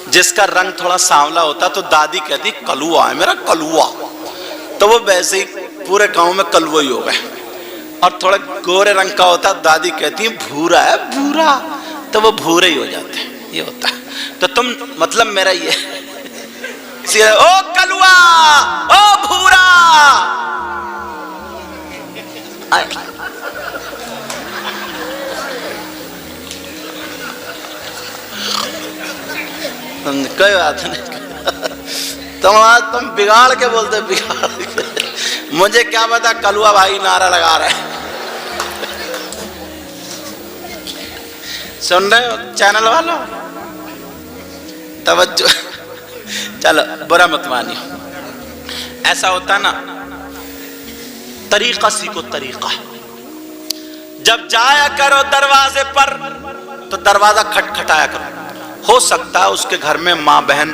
جس کا رنگ تھوڑا سانولا ہوتا تو دادی کہتی کلوا ہے میرا کلوا، تو وہ ویسے ہی پورے گاؤں میں کلوا ہی ہو گئے. اور تھوڑا گورے رنگ کا ہوتا دادی کہتی بھورا ہے بھورا، تو وہ بھورے ہی ہو جاتے ہیں. یہ ہوتا ہے. تو تم مطلب میرا یہ او کلوا او بھورا. کوئی بات نہیں، تم بگاڑ کے بولتے بگاڑ کے. مجھے کیا پتا کلوا بھائی نعرہ لگا رہے ہیں. سن رہے ہو چینل والوں؟ توجہ. چلو برا مت مانی. ایسا ہوتا نا، طریقہ سیکھو طریقہ. جب جایا کرو دروازے پر تو دروازہ کھٹکھٹایا کرو. ہو سکتا ہے اس کے گھر میں ماں بہن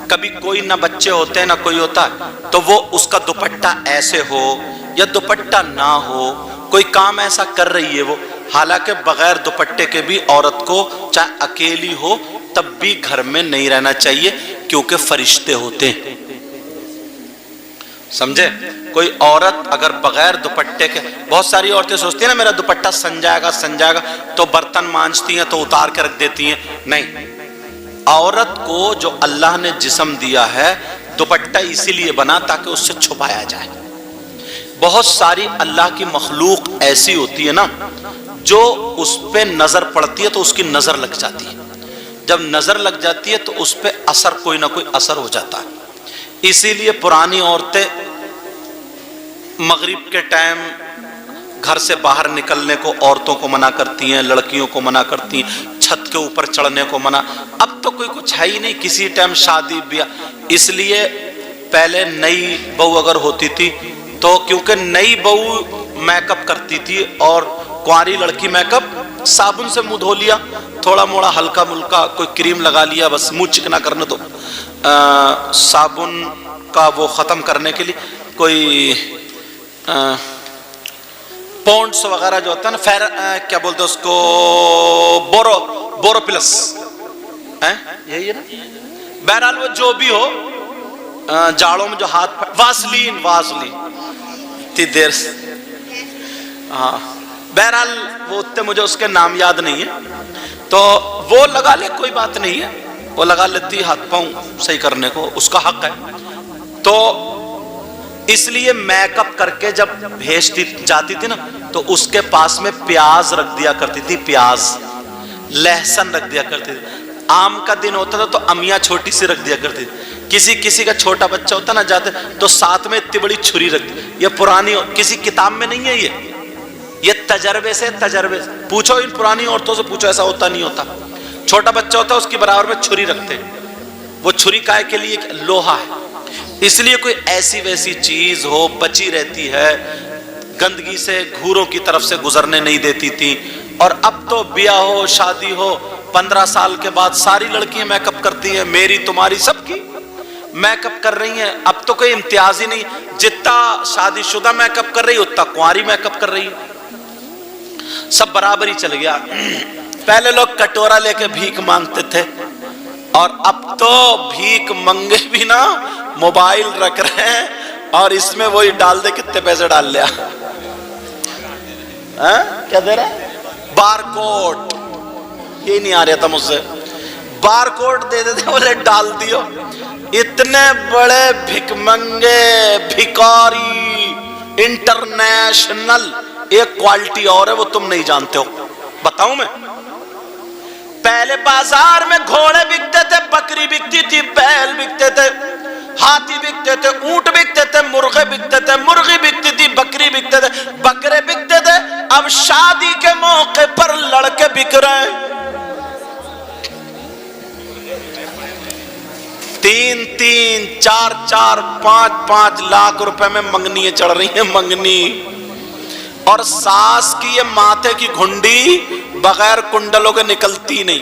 کبھی کوئی نہ بچے ہوتے ہیں نہ کوئی ہوتا ہے، تو وہ اس کا دوپٹہ ایسے ہو یا دوپٹہ نہ ہو، کوئی کام ایسا کر رہی ہے وہ. حالانکہ بغیر دوپٹے کے بھی عورت کو چاہے اکیلی ہو تب بھی گھر میں نہیں رہنا چاہیے، کیونکہ فرشتے ہوتے ہیں. سمجھے؟ کوئی عورت اگر بغیر دوپٹے کے، بہت ساری عورتیں سوچتی ہیں نا میرا دوپٹہ سن جائے گا تو برتن مانجتی ہیں تو اتار کے رکھ دیتی ہیں. نہیں، عورت کو جو اللہ نے جسم دیا ہے دوپٹہ اسی لیے بنا تاکہ اس سے چھپایا جائے. بہت ساری اللہ کی مخلوق ایسی ہوتی ہے نا جو اس پہ نظر پڑتی ہے تو اس کی نظر لگ جاتی ہے. جب نظر لگ جاتی ہے تو اس پہ اثر کوئی نہ کوئی اثر ہو جاتا ہے. اسی لیے پرانی عورتیں مغرب کے ٹائم گھر سے باہر نکلنے کو عورتوں کو منع کرتی ہیں، لڑکیوں کو منع کرتی ہیں، چھت کے اوپر چڑھنے کو منع. اب تو کوئی کچھ ہے ہی نہیں، کسی ٹائم شادی بیاہ. اس لیے پہلے نئی بہو اگر ہوتی تھی تو کیونکہ نئی بہو میک اپ کرتی تھی اور کنواری لڑکی میک اپ صابن سے منہ دھو لیا، تھوڑا موڑا ہلکا ملکا کوئی کریم لگا لیا، بس منہ چکنا کرنے تو صابن کا وہ ختم کرنے کے لیے کوئی پونڈس وغیرہ جو ہوتا ہے نا، کیا بولتے ہیں اس کو، بورو پلس، یہی ہے نا. بہرحال وہ جو بھی ہو، جاڑوں میں جو ہاتھ، واسلین اتنی دیر سے، ہاں بہرحال وہ اتنے مجھے اس کے نام یاد نہیں ہے، تو وہ لگا لے، کوئی بات نہیں ہے، وہ لگا لیتی ہاتھ پاؤں صحیح کرنے کو، اس کا حق ہے. تو اس لیے میک اپ کر کے جب بھیجتی جاتی تھی نا تو اس کے پاس میں پیاز رکھ دیا کرتی تھی، پیاز لہسن رکھ دیا کرتی تھی. آم کا دن ہوتا تھا تو امیاں چھوٹی سی رکھ دیا کرتی تھی. کسی کا چھوٹا بچہ ہوتا نا جاتے تو ساتھ میں اتنی بڑی چھری رکھ دی. یہ پرانی کسی کتاب میں نہیں ہے، یہ تجربے سے پوچھو، ان پرانی عورتوں سے پوچھو، ایسا ہوتا نہیں ہوتا. چھوٹا بچہ ہوتا ہے اس کی برابر میں چھری رکھتے. وہ چھری کائے کے لیے لوہا ہے، اس لیے کوئی ایسی ویسی چیز ہو بچی رہتی ہے. گندگی سے گھوروں کی طرف سے گزرنے نہیں دیتی تھی. اور اب تو بیاہ ہو شادی ہو 15 سال کے بعد ساری لڑکیاں میک اپ کرتی ہیں، میری تمہاری سب کی میک اپ کر رہی ہیں. اب تو کوئی امتیاز ہی نہیں، جتنا شادی شدہ میک اپ کر رہی اتنا کنواری میک اپ کر رہی ہے، سب برابر ہی چل گیا. پہلے لوگ کٹورا لے کے بھیک مانگتے تھے اور اب تو بھیک منگے بھی نا موبائل رکھ رہے ہیں اور اس میں وہی ڈال دے کتنے پیسے ڈال لیا. کیا دے رہے؟ Bar code. یہ نہیں آ رہا تھا مجھ سے، بار کوڈ دے دیتے بولے ڈال دیو. اتنے بڑے بھک منگے بھکاری انٹرنیشنل. ایک کوالٹی اور ہے وہ تم نہیں جانتے ہو، بتاؤں میں. پہلے بازار میں گھوڑے بکتے تھے، بکری بکتی تھی، بیل بکتے تھے، ہاتھی بکتے تھے، اونٹ بکتے تھے، مرغے بکتے تھے، مرغی بکتی تھی، بکری بکتے تھے، بکرے بکتے تھے. اب شادی کے موقع پر لڑکے بک رہے ہیں. 3-3, 4-4, 5-5 لاکھ روپے میں منگنی چڑھ رہی ہیں، منگنی. اور ساس کی یہ ماتھے کی گھنڈی بغیر کنڈلوں کے نکلتی نہیں.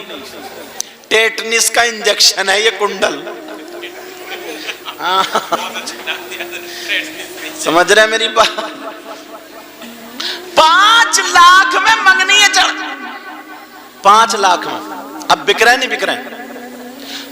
ٹیٹنس کا انجیکشن ہے یہ کنڈل. سمجھ رہے میری بات؟ 5 لاکھ میں منگنی چڑھ، 5 لاکھ میں. اب بک رہے نہیں بک رہے؟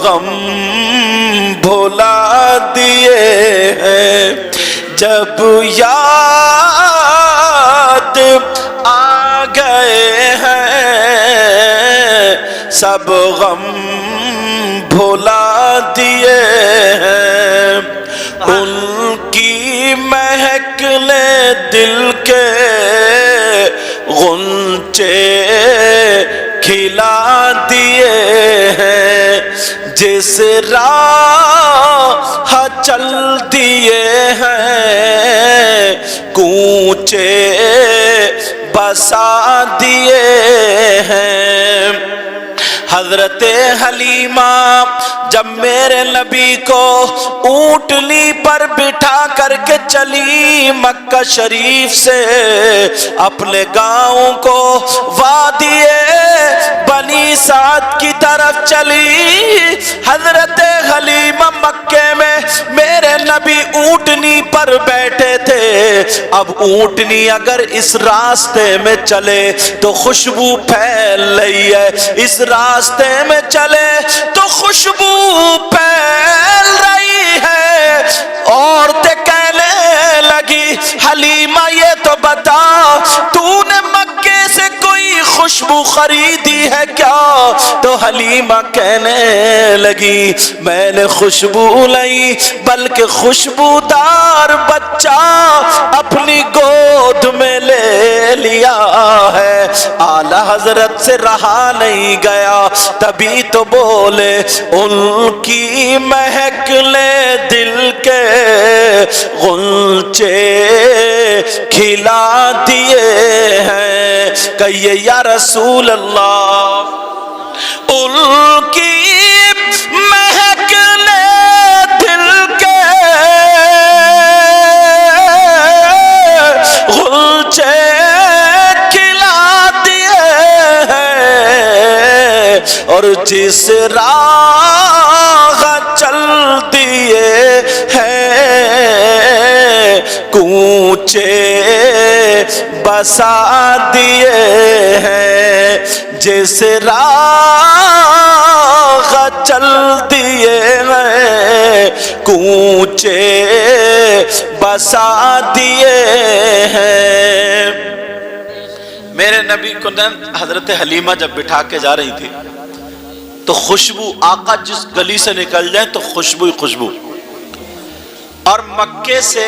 غم بھلا دیے ہیں جب یاد آ گئے ہیں سب غم بھلا دیے ہیں ان کی مہک نے دل کے غنچے کھلا دیے ہیں جس راہ چل دیے ہیں کوچے بسا دیے ہیں حضرت حلیمہ جب میرے نبی کو اونٹنی پر بٹھا کر کے چلی مکہ شریف سے اپنے گاؤں کو وادی بنی سعد کی طرف چلی حضرت حلیمہ مکے میں میرے نبی اونٹنی پر بیٹھے تھے اب اونٹنی اگر اس راستے میں چلے تو خوشبو پھیل رہی ہے اس راستے میں چلے تو خوشبو پھیل رہی ہے عورتیں کہنے لگی حلیمہ یہ تو بتا تو نے مکے سے کوئی خوشبو خریدی ہے کیا تو حلیمہ کہنے لگی میں نے خوشبو نہیں بلکہ خوشبودار بچہ اپنی گود میں لے لیا ہے اعلی حضرت سے رہا نہیں گیا تبھی تو بولے ان کی مہک نے دل کے غنچے کھلا دیے ہیں کہیے یا رسول اللہ ان کی مہک نے دل کے غنچے کھلا دیے ہیں اور جس راہ چل دیے ہیں کوچے بسا دیے ہیں جس راہ چل دیے ہیں کوچے بسا دیے ہیں میرے نبی کو حضرت حلیمہ جب بٹھا کے جا رہی تھی تو خوشبو آقا جس گلی سے نکل جائے تو خوشبو ہی خوشبو اور مکے سے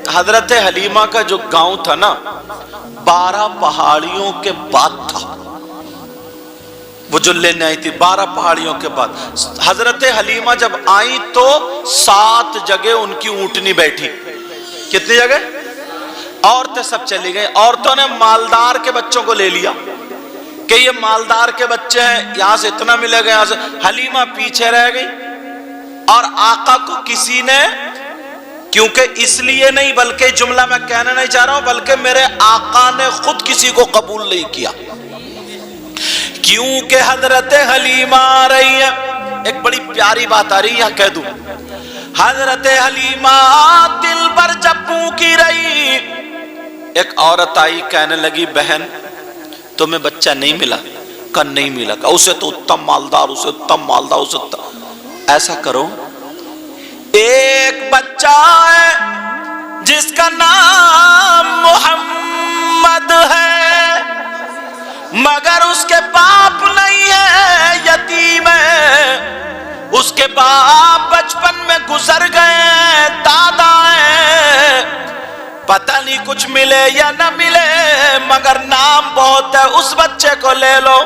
حضرت حلیمہ کا جو گاؤں تھا نا 12 پہاڑیوں کے بعد تھا وہ جو لینے آئی تھی 12 پہاڑیوں کے بعد حضرت حلیمہ جب آئی تو 7 جگہ ان کی اونٹنی بیٹھی کتنی جگہ عورتیں سب چلی گئی عورتوں نے مالدار کے بچوں کو لے لیا کہ یہ مالدار کے بچے ہیں یہاں سے اتنا ملے گا یہاں سے حلیمہ پیچھے رہ گئی اور آقا کو کسی نے کیونکہ اس لیے نہیں بلکہ جملہ میں کہنا نہیں چاہ رہا ہوں بلکہ میرے آقا نے خود کسی کو قبول نہیں کیا کیونکہ حضرت حلیمہ آ رہی ہے ایک بڑی پیاری بات آ رہی ہے کہہ دوں حضرت حلیمہ دل پر جب پھونکی رہی ایک عورت آئی کہنے لگی بہن تمہیں بچہ نہیں ملا کہا نہیں ملا کہا اسے تو اتم مالدار اسے اتم مالدار اسے ایسا کرو ایک بچہ ہے جس کا نام محمد ہے مگر اس کے باپ نہیں ہے یتیم ہے اس کے باپ بچپن میں گزر گئے دادا ہے پتہ نہیں کچھ ملے یا نہ ملے مگر نام بہت ہے اس بچے کو لے لو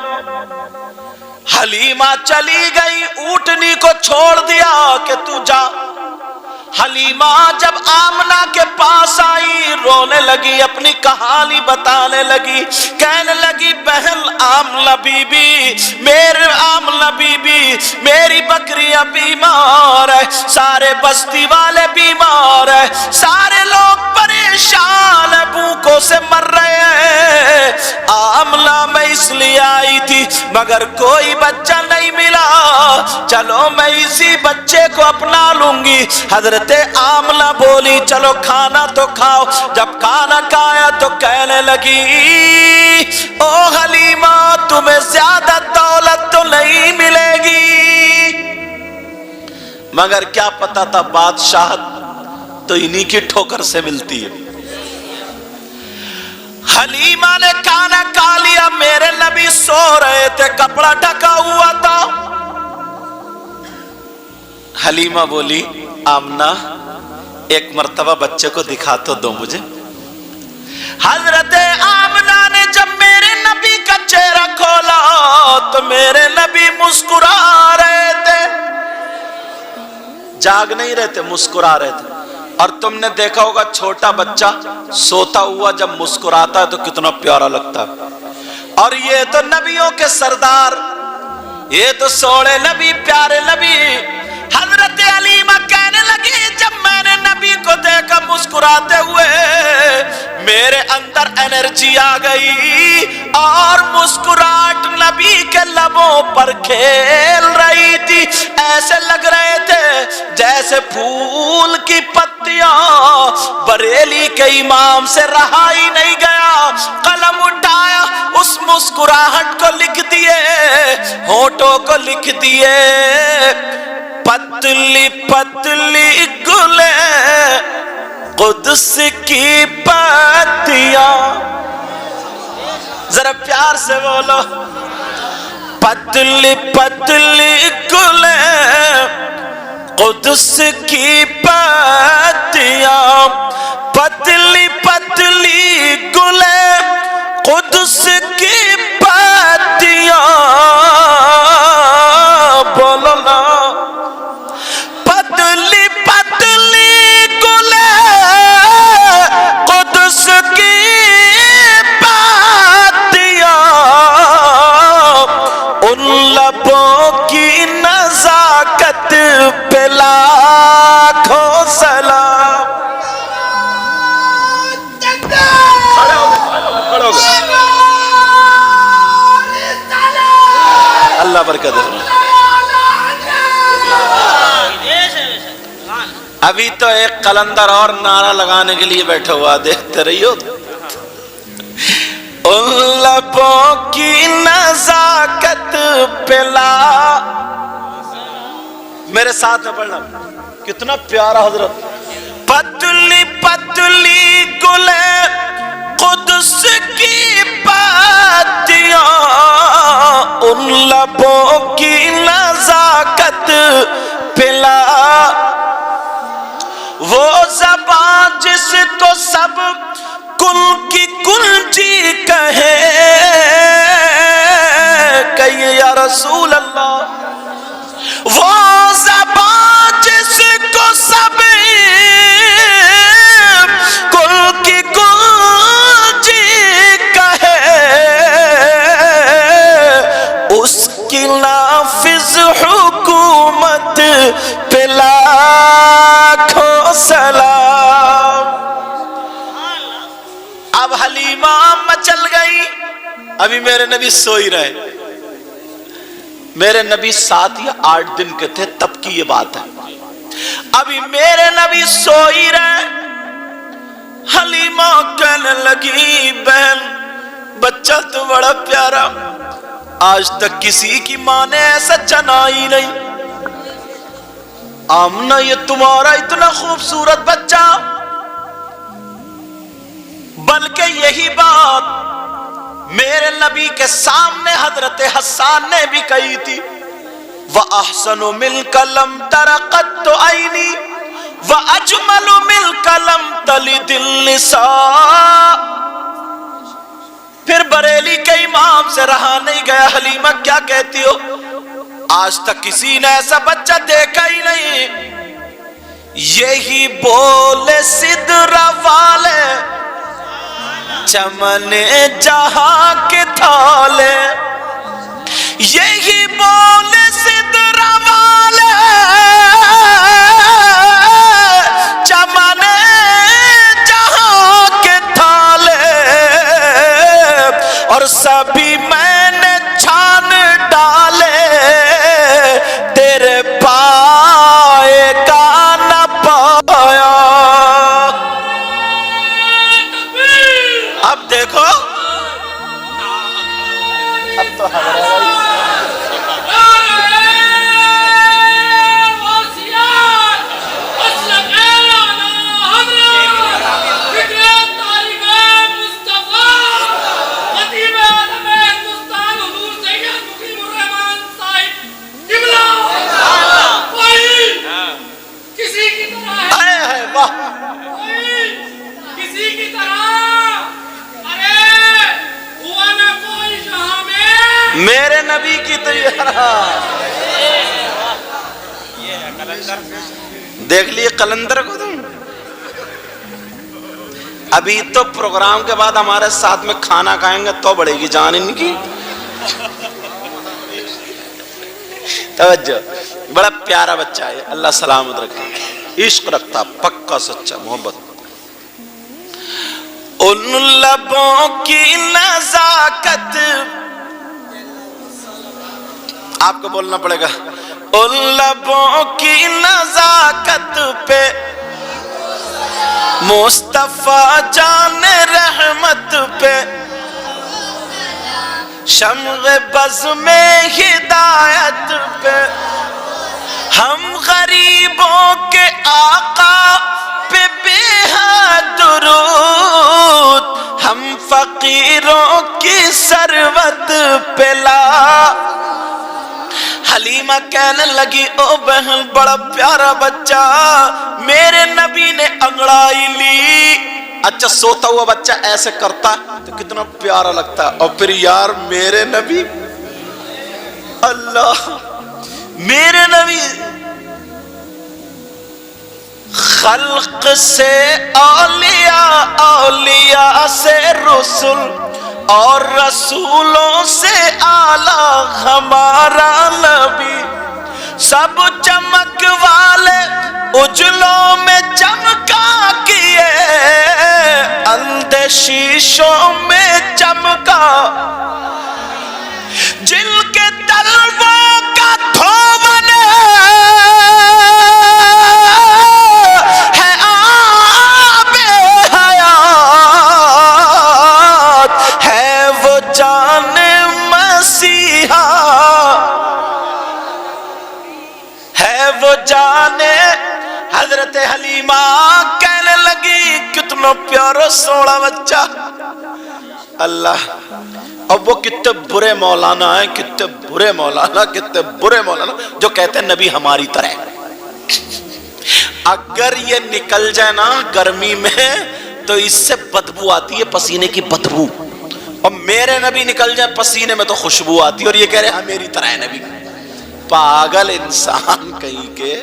حلیمہ چلی گئی اونٹنی کو چھوڑ دیا کہ تو جا حلیمہ جب آمنہ کے پاس آئی رونے لگی اپنی کہانی بتانے لگی کہنے لگی بہن آمنہ بی بی میری بکریاں بیمار ہے سارے بستی والے بیمار ہے سارے لوگ پریشان ہے بھوکوں سے مر رہے ہیں آمنہ میں اس لیے آئی تھی مگر کوئی بچہ نہیں ملا، چلو میں اسی بچے کو اپنا لوں گی۔ حضرت آمنہ بولی چلو کھانا تو کھاؤ۔ جب کھانا کھایا تو کہنے لگی او حلیمہ تمہیں زیادہ دولت تو نہیں ملے گی، مگر کیا پتا تھا بادشاہت تو انہی کی ٹھوکر سے ملتی ہے۔ حلیمہ نے کھانا کھا لیا، میرے نبی سو رہے تھے، کپڑا ڈھکا ہوا تھا۔ حلیمہ بولی آمنہ ایک مرتبہ بچے کو دکھا تو دو مجھے۔ حضرت آمنہ نے جب میرے نبی کا چہرہ کھولا تو میرے نبی مسکرا رہے تھے، جاگ نہیں رہے تھے، مسکرا رہے تھے۔ اور تم نے دیکھا ہوگا چھوٹا بچہ سوتا ہوا جب مسکراتا ہے تو کتنا پیارا لگتا ہے۔ اور یہ تو نبیوں کے سردار، یہ تو سوڑے نبی، پیارے نبی۔ حضرت حلیمہ کہنے لگی جب میں نے نبی کو دیکھا مسکراتے ہوئے میرے اندر انرجی آ گئی اور مسکراہٹ نبی کے لبوں پر کھیل رہی تھی، ایسے لگ رہے تھے جیسے پھول کی پتیاں۔ بریلی کے امام سے رہا ہی نہیں گیا، قلم اٹھایا اس مسکراہٹ کو لکھ دیے، ہونٹوں کو لکھ دیے، پتلی پتلی گلیں قدس کی پتیاں۔ ذرا پیار سے بولو، پتلی پتلی گلیں قدس کی پتیاں، پتلی پتلی گلیں قدس کی پتیاں، بولو نا، پتلی پتلی گلیں قدس کی پتیاں، ان لبوں کی نزاکت پہ لاکھوں سلام۔ اللہ برکت دے۔ ابھی تو ایک قلندر اور نعرہ لگانے کے لیے بیٹھا ہوا، دیکھتے رہیو۔ ان لبوں کی نزاکت پلا، میرے ساتھ میں پڑھنا کتنا پیارا حضرت۔ پتلی پتلی گلیں قدس کی پتیاں، ان لبوں کی نزاکت پلا، وہ زبان جس کو سب کل کی کنجی کہے، کہیے یا رسول اللہ، وہ زبان جس کو سب کل کی کنجی کہے، اس کی نافذ حکومت پہ لاکھوں سلام۔ اب حلیمہ مچل گئی، ابھی میرے نبی سو ہی رہے، میرے نبی 7 یا 8 دن کے تھے تب کی یہ بات ہے، ابھی میرے نبی سو ہی رہے۔ حلیمہ کہنے لگی بہن بچہ تو بڑا پیارا، آج تک کسی کی ماں نے ایسا چنا ہی نہیں، آمنہ یہ تمہارا اتنا خوبصورت بچہ، بلکہ یہی بات میرے نبی کے سامنے حضرت حسان نے بھی کہی تھی، وَأَحْسَنُ مِنْكَ لَمْ تَرَ قَطُّ عَيْنِي وَأَجْمَلُ مِنْكَ لَمْ تَلِدِ النِّسَاءُ۔ پھر بریلی کے امام سے رہا نہیں گیا، حلیمہ کیا کہتی ہو، آج تک کسی نے ایسا بچہ دیکھا ہی نہیں، یہی بولے سدرہ والے چمن جہاں کے تھالے، یہی بولے سدرہ والے چمن جہاں کے تھالے، اور سبھی میں نے چھان دیکھ لیے قلندر کو تم. ابھی تو پروگرام کے بعد ہمارے ساتھ میں کھانا کھائیں گے تو بڑھے گی جان ان کی. توجہ, بڑا پیارا بچہ ہے, اللہ سلامت رکھے, عشق رکھتا, پکا سچا محبت. ان لبوں کی نزاکت, آپ کو بولنا پڑے گا, ان لبوں کی نزاکت پہ مصطفیٰ جان رحمت پہ, شمع بز میں ہدایت پہ, ہم غریبوں کے آقا پہ بے حد درود, ہم فقیروں کی ثروت پہ لا. حلیمہ کہنے لگی او بہن بڑا پیارا بچہ, میرے نبی نے انگڑائی لی. اچھا سوتا ہوا بچہ ایسے کرتا تو کتنا پیارا لگتا ہے, اور پھر یار میرے نبی, اللہ میرے نبی خلق سے اولیاء, اولیاء سے رسول, اور رسولوں سے اعلیٰ ہمارا نبی. سب چمک والے اجلوں میں چمکا کیے, اندھے شیشوں میں چمکا, جن کے تلووں کا دھومن ہے آب حیات, ہے وہ جان مسیحا, ہے وہ جان. حضرت حلیمہ کہنے لگی کتنا پیارا سوڑا بچہ, اللہ. اب وہ کتنے برے مولانا ہیں, کتنے برے مولانا, کتنے برے مولانا جو کہتے ہیں نبی ہماری طرح. اگر یہ نکل جائے نا گرمی میں تو اس سے بدبو آتی ہے, پسینے کی بدبو, اور میرے نبی نکل جائے پسینے میں تو خوشبو آتی ہے, اور یہ کہہ رہے ہیں میری طرح ہے نبی. پاگل انسان کہیں کے,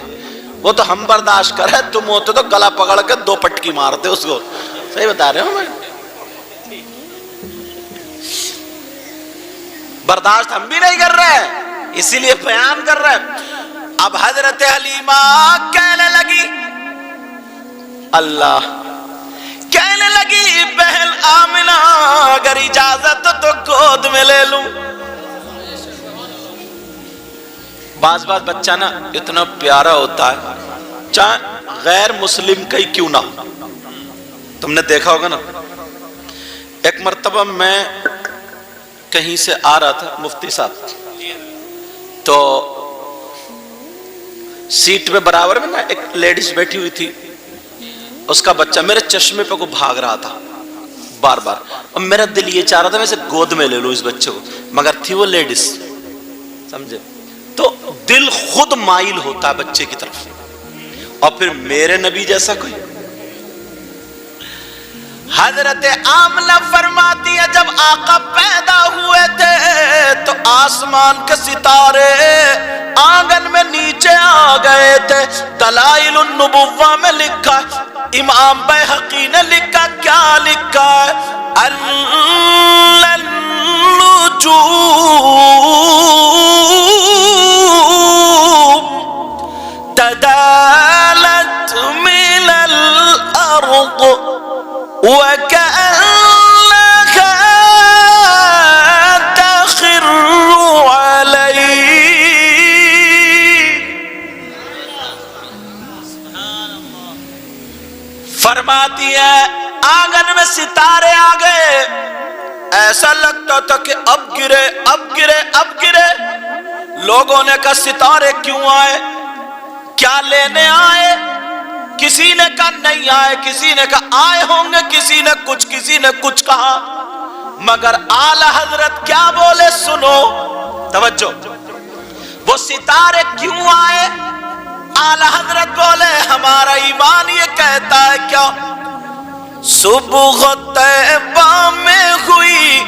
وہ تو ہم برداشت کر رہے, تم ہوتے تو گلا پکڑ کے 2 پٹکی مارتے اس کو. صحیح بتا رہے ہوں میں, برداشت ہم بھی نہیں کر رہے, اسی لیے بیان کر رہے. اب حضرت حلیمہ کہنے لگی, اللہ کہنے لگی بہن آمنہ اگر اجازت تو گود میں لے لوں. بعض بچہ نا اتنا پیارا ہوتا ہے, چاہے غیر مسلم کا ہی کیوں نہ ہو. تم نے دیکھا ہوگا نا, ایک مرتبہ میں کہیں سے آ رہا تھا مفتی صاحب, تو سیٹ پہ برابر میں نا ایک لیڈیز بیٹھی ہوئی تھی, اس کا بچہ میرے چشمے پہ کو بھاگ رہا تھا بار بار, اور میرا دل یہ چاہ رہا تھا میں اسے گود میں لے لوں اس بچے کو, مگر تھی وہ لیڈیز. سمجھے, تو دل خود مائل ہوتا ہے بچے کی طرف. اور پھر میرے نبی جیسا کوئی. حضرت آمنہ فرماتی ہے جب آقا پیدا ہوئے تھے تو آسمان کے ستارے آنگن میں نیچے آ گئے تھے. دلائل النبوہ میں لکھا, امام بیہقی نے لکھا, کیا لکھا ہے, تدالت من الأرض وكأنها تخر عليه. فرماتی ہے آنگن میں ستارے آ گئے, ایسا لگتا تھا کہ اب گرے اب گرے اب گرے. لوگوں نے کہا ستارے کیوں آئے, کیا لینے آئے؟ کسی نے کہا نہیں آئے, کسی نے کہا آئے ہوں گے, کسی نے کچھ کہا. مگر اعلی حضرت کیا بولے سنو, توجہ, وہ ستارے کیوں آئے؟ اعلی حضرت بولے ہمارا ایمان یہ کہتا ہے کیا, صبح طیبہ میں ہوئی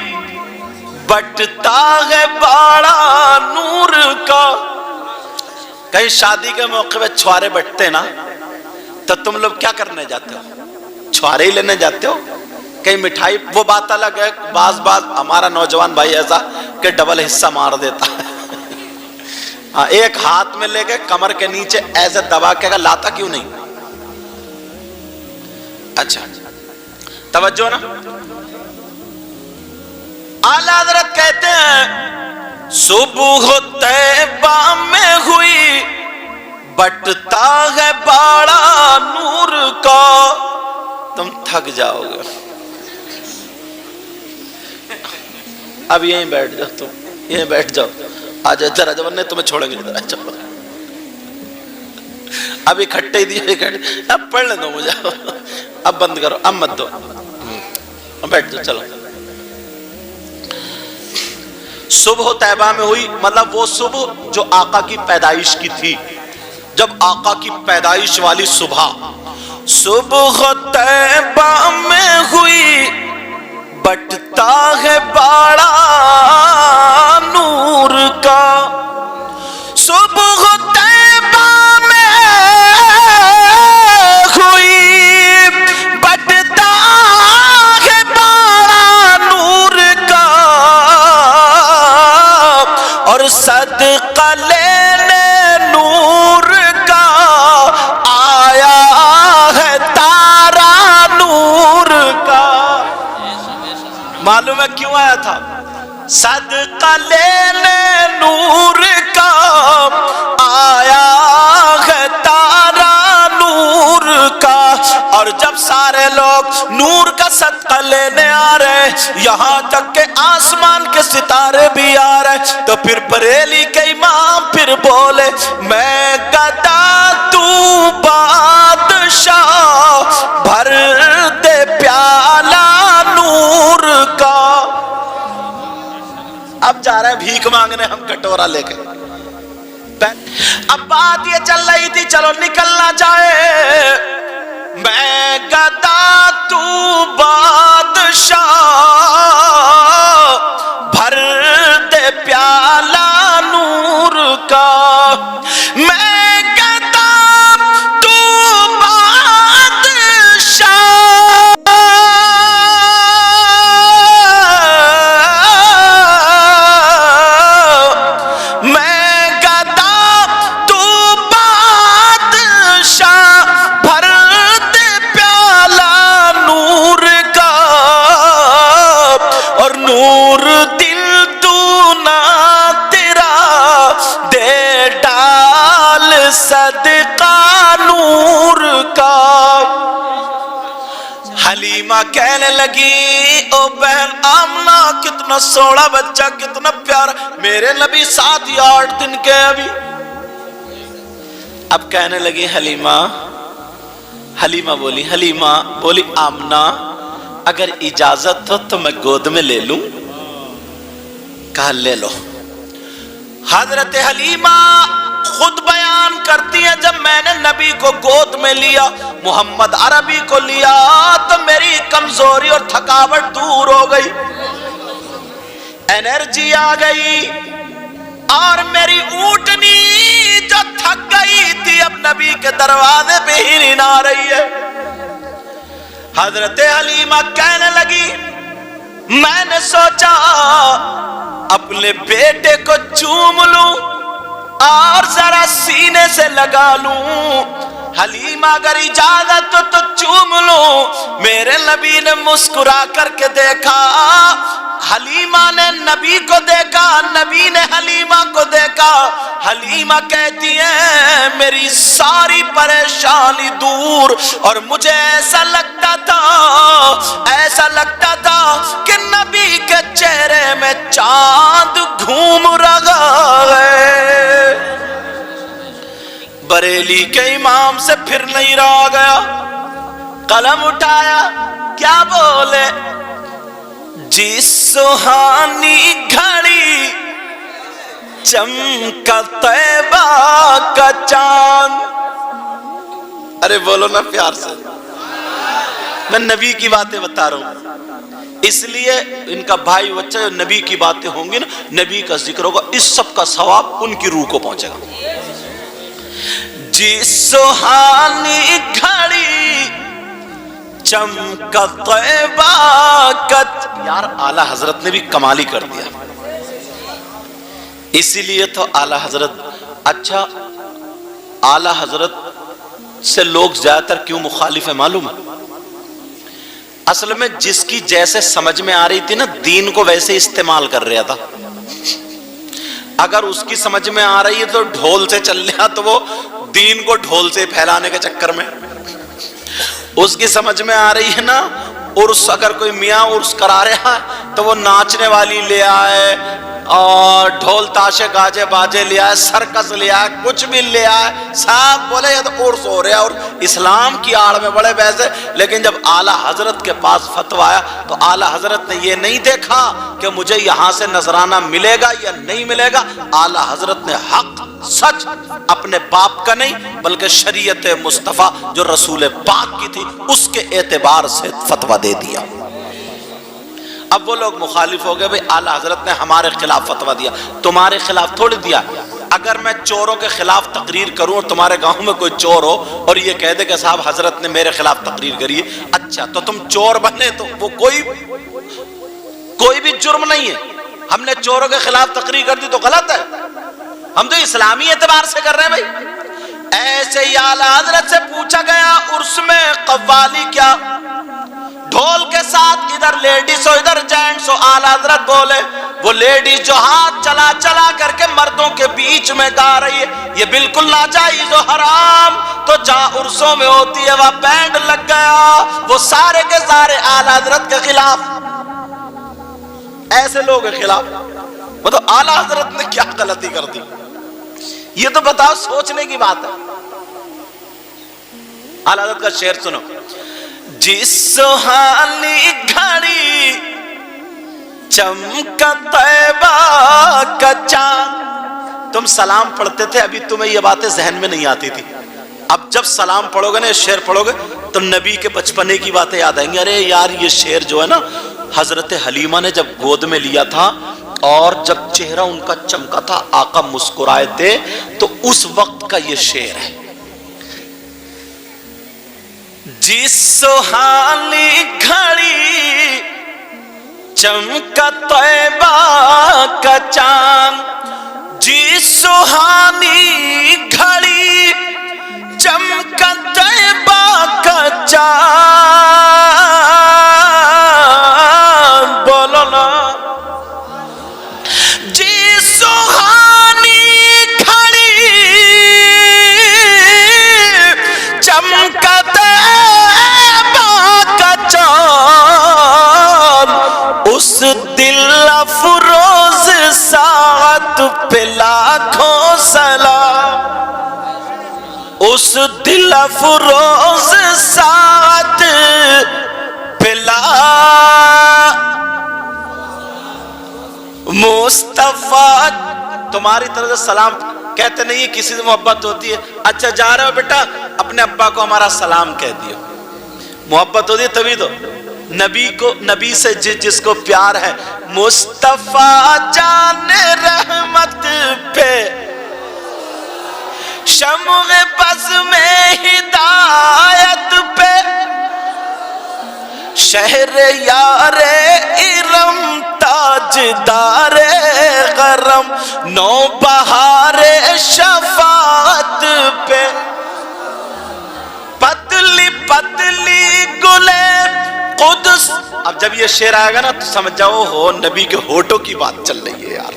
بٹتا ہے باڑا نور کا, کہیں شادی کے موقع پہ چھوارے بٹتے نا تو تم لوگ کیا کرنے جاتے ہو؟ چھوارے ہی لینے جاتے ہو؟ کہیں مٹھائی، وہ بات الگ ہے، بعض ہمارا نوجوان بھائی ایسا کہ ڈبل حصہ مار دیتا ہے ایک ہاتھ میں لے کے کمر کے نیچے ایسے دبا کے لاتا کیوں نہیں؟ اچھا توجہ نا. اعلیٰ حضرت کہتے ہیں صبح طیبہ میں ہوئی بٹتا ہے باڑا نور کا. تم تھک جاؤ گے، اب یہیں بیٹھ جاؤ، تم یہیں بیٹھ جاؤ. آج ذرا جب نہیں تمہیں چھوڑیں گے ادھر. اب اکٹھے ہی دیے، اب پڑھ لیں دو مجھے، اب بند کرو، اب مت دو، بیٹھ جاؤ. چلو صبح طیبہ میں ہوئی، مطلب وہ صبح جو آقا کی پیدائش کی تھی، جب آقا کی پیدائش والی صبح. صبح طیبہ میں ہوئی بٹتا ہے باڑا نور کا. صبح طیبہ میں ہوئی بٹتا ہے باڑا نور کا، اور صدقہ لینے نور کا آیا ہے تارا نور کا. معلوم ہے کیوں آیا تھا؟ صدقہ لینے نور کا آیا ہے تارا نور کا. اور جب سارے لوگ نور کا صدقہ لینے آ رہے، یہاں تک کہ آسمان کے ستارے بھی آ رہے، تو پھر بریلی کے امام پھر بولے میں گدا تو بادشاہ بھر دے پیالہ نور کا. اب جا رہے ہیں بھیک مانگنے ہم کٹورا لے کے. اب بات یہ چل رہی تھی چلو نکلنا چاہے، میں گدا تو بادشاہ بھر دے پیالہ نور کا. میں گدا تو بادشاہ صدقہ نور کا. حلیمہ کہنے لگی او بہن آمنہ کتنا سوڑا بچہ، کتنا پیارا، میرے نبی 7 یا 8 دن کے ابھی. اب کہنے لگی حلیمہ بولی آمنہ اگر اجازت ہو تو میں گود میں لے لوں. کہا لے لو. حضرت حلیمہ خود بیان کرتی ہے جب میں نے نبی کو گود میں لیا، محمد عربی کو لیا، تو میری کمزوری اور تھکاوٹ دور ہو گئی، انرجی آ گئی، اور میری اونٹنی جو تھک گئی تھی اب نبی کے دروازے پہ ہی نہیں آ رہی ہے. حضرت حلیمہ کہنے لگی میں نے سوچا اپنے بیٹے کو چوم لوں اور ذرا سینے سے لگا لوں. حلیمہ اگر اجازت تو چوم لوں. میرے نبی نے مسکرا کر کے دیکھا، حلیمہ نے نبی کو دیکھا، نبی نے حلیمہ کو دیکھا. حلیمہ کہتی ہے میری ساری پریشانی دور، اور مجھے ایسا لگتا تھا کہ نبی کے چہرے میں چاند گھوم رہا ہے. بریلی کے امام سے پھر نہیں رہا گیا، قلم اٹھایا، کیا بولے؟ جس سہانی گھڑی چمکا طیبہ کا چاند. ارے بولو نا پیار سے. میں نبی کی باتیں بتا رہا ہوں، اس لیے ان کا بھائی بچہ نبی کی باتیں ہوں گی نا، نبی کا ذکر ہوگا، اس سب کا ثواب ان کی روح کو پہنچے گا. جی سہانی گھڑی چمکا طیبہ کت. یار اعلیٰ حضرت نے بھی کمال ہی کر دیا. اسی لیے تو اعلیٰ حضرت. اچھا اعلیٰ حضرت سے لوگ زیادہ تر کیوں مخالف ہیں معلوم ہے؟ اصل میں جس کی جیسے سمجھ میں آ رہی تھی نا دین کو ویسے استعمال کر رہا تھا. اگر اس کی سمجھ میں آ رہی ہے تو ڈھول سے چل رہا تو وہ دین کو ڈھول سے پھیلانے کے چکر میں. اس کی سمجھ میں آ رہی ہے نا عرس، اگر کوئی میاں عرس کرا رہا ہے تو وہ ناچنے والی لے آئے اور ڈھول تاشے گاجے باجے لے آئے، سرکس لے آئے، کچھ بھی لے آئے، سب بولے یہ تو عرس ہو رہا ہے اور اسلام کی آڑ میں بڑے بحث ہے. لیکن جب اعلیٰ حضرت کے پاس فتویٰ آیا تو اعلیٰ حضرت نے یہ نہیں دیکھا کہ مجھے یہاں سے نذرانہ ملے گا یا نہیں ملے گا. اعلیٰ حضرت نے حق سچ اپنے باپ کا نہیں بلکہ شریعت مصطفیٰ جو رسول پاک کی تھی اس کے اعتبار سے فتویٰ دے دیا. اب وہ لوگ مخالف ہو گئے بھئی اعلیٰ حضرت نے ہمارے خلاف فتویٰ دیا، تمہارے خلاف تھوڑی دیا. اگر میں چوروں کے خلاف تقریر کروں اور تمہارے گاؤں میں کوئی چور ہو اور یہ کہہ دے کہ صاحب حضرت نے میرے خلاف تقریر کری ہے، اچھا تو تم چور بنے تو وہ کوئی بھی جرم نہیں ہے. ہم نے چوروں کے خلاف تقریر کر دی تو غلط ہے. ہم تو اسلامی اعتبار سے کر رہے ہیں بھائی. ایسے ہی اعلیٰ حضرت سے پوچھا گیا عرس میں قوالی کیا؟ ڈھول کے ساتھ ادھر لیڈیز ہو ادھر جینٹس ہو. اعلیٰ حضرت بولے وہ لیڈیز جو ہاتھ چلا چلا کر کے مردوں کے بیچ میں گا رہی ہے یہ بالکل ناجائز و حرام. تو جہاں عرسوں میں ہوتی ہے وہاں بینڈ لگ گیا، وہ سارے کے سارے اعلیٰ حضرت کے خلاف. ایسے لوگ کے خلاف مطلب اعلیٰ حضرت نے کیا غلطی کر دی؟ یہ تو بتاؤ، سوچنے کی بات ہے. اعلیٰ حضرت کا شعر سنو. جس سہانی گھڑی چمکا طیبہ کا چاند. تم سلام پڑھتے تھے، ابھی تمہیں یہ باتیں ذہن میں نہیں آتی تھی. اب جب سلام پڑھو گے نا، شعر پڑھو گے تو نبی کے بچپنے کی باتیں یاد آئیں گی. ارے یار یہ شعر جو ہے نا حضرت حلیمہ نے جب گود میں لیا تھا اور جب چہرہ ان کا چمکا تھا، آقا مسکرائے تھے، تو اس وقت کا یہ شعر ہے. جس سہانی گھڑی چمکا طیبہ کا چاند. جس سہانی گھڑی چمکا طیبہ کا چاند. بولو نا. جس سہانی گھڑی چمکا اس دل افروز ساعت پہ لاکھوں سلام. اس دل افروز ساعت پہ مصطفیٰ. تمہاری طرف سے سلام کہتے نہیں کسی سے محبت ہوتی ہے. اچھا جا رہے ہو بیٹا اپنے ابا کو ہمارا سلام کہہ دیو. محبت ہوتی ہے تبھی تو. نبی سے جس کو پیار ہے، مصطفیٰ جان رحمت پہ شمع بز میں ہدایت پہ شہر یار ارم تاجدار غرم نو بہار شفاعت پہ پتلی پتلی گلے قدس. اب جب یہ شعر آئے گا نا تو سمجھ جاؤ ہو نبی کے ہونٹوں کی بات چل رہی ہے یار.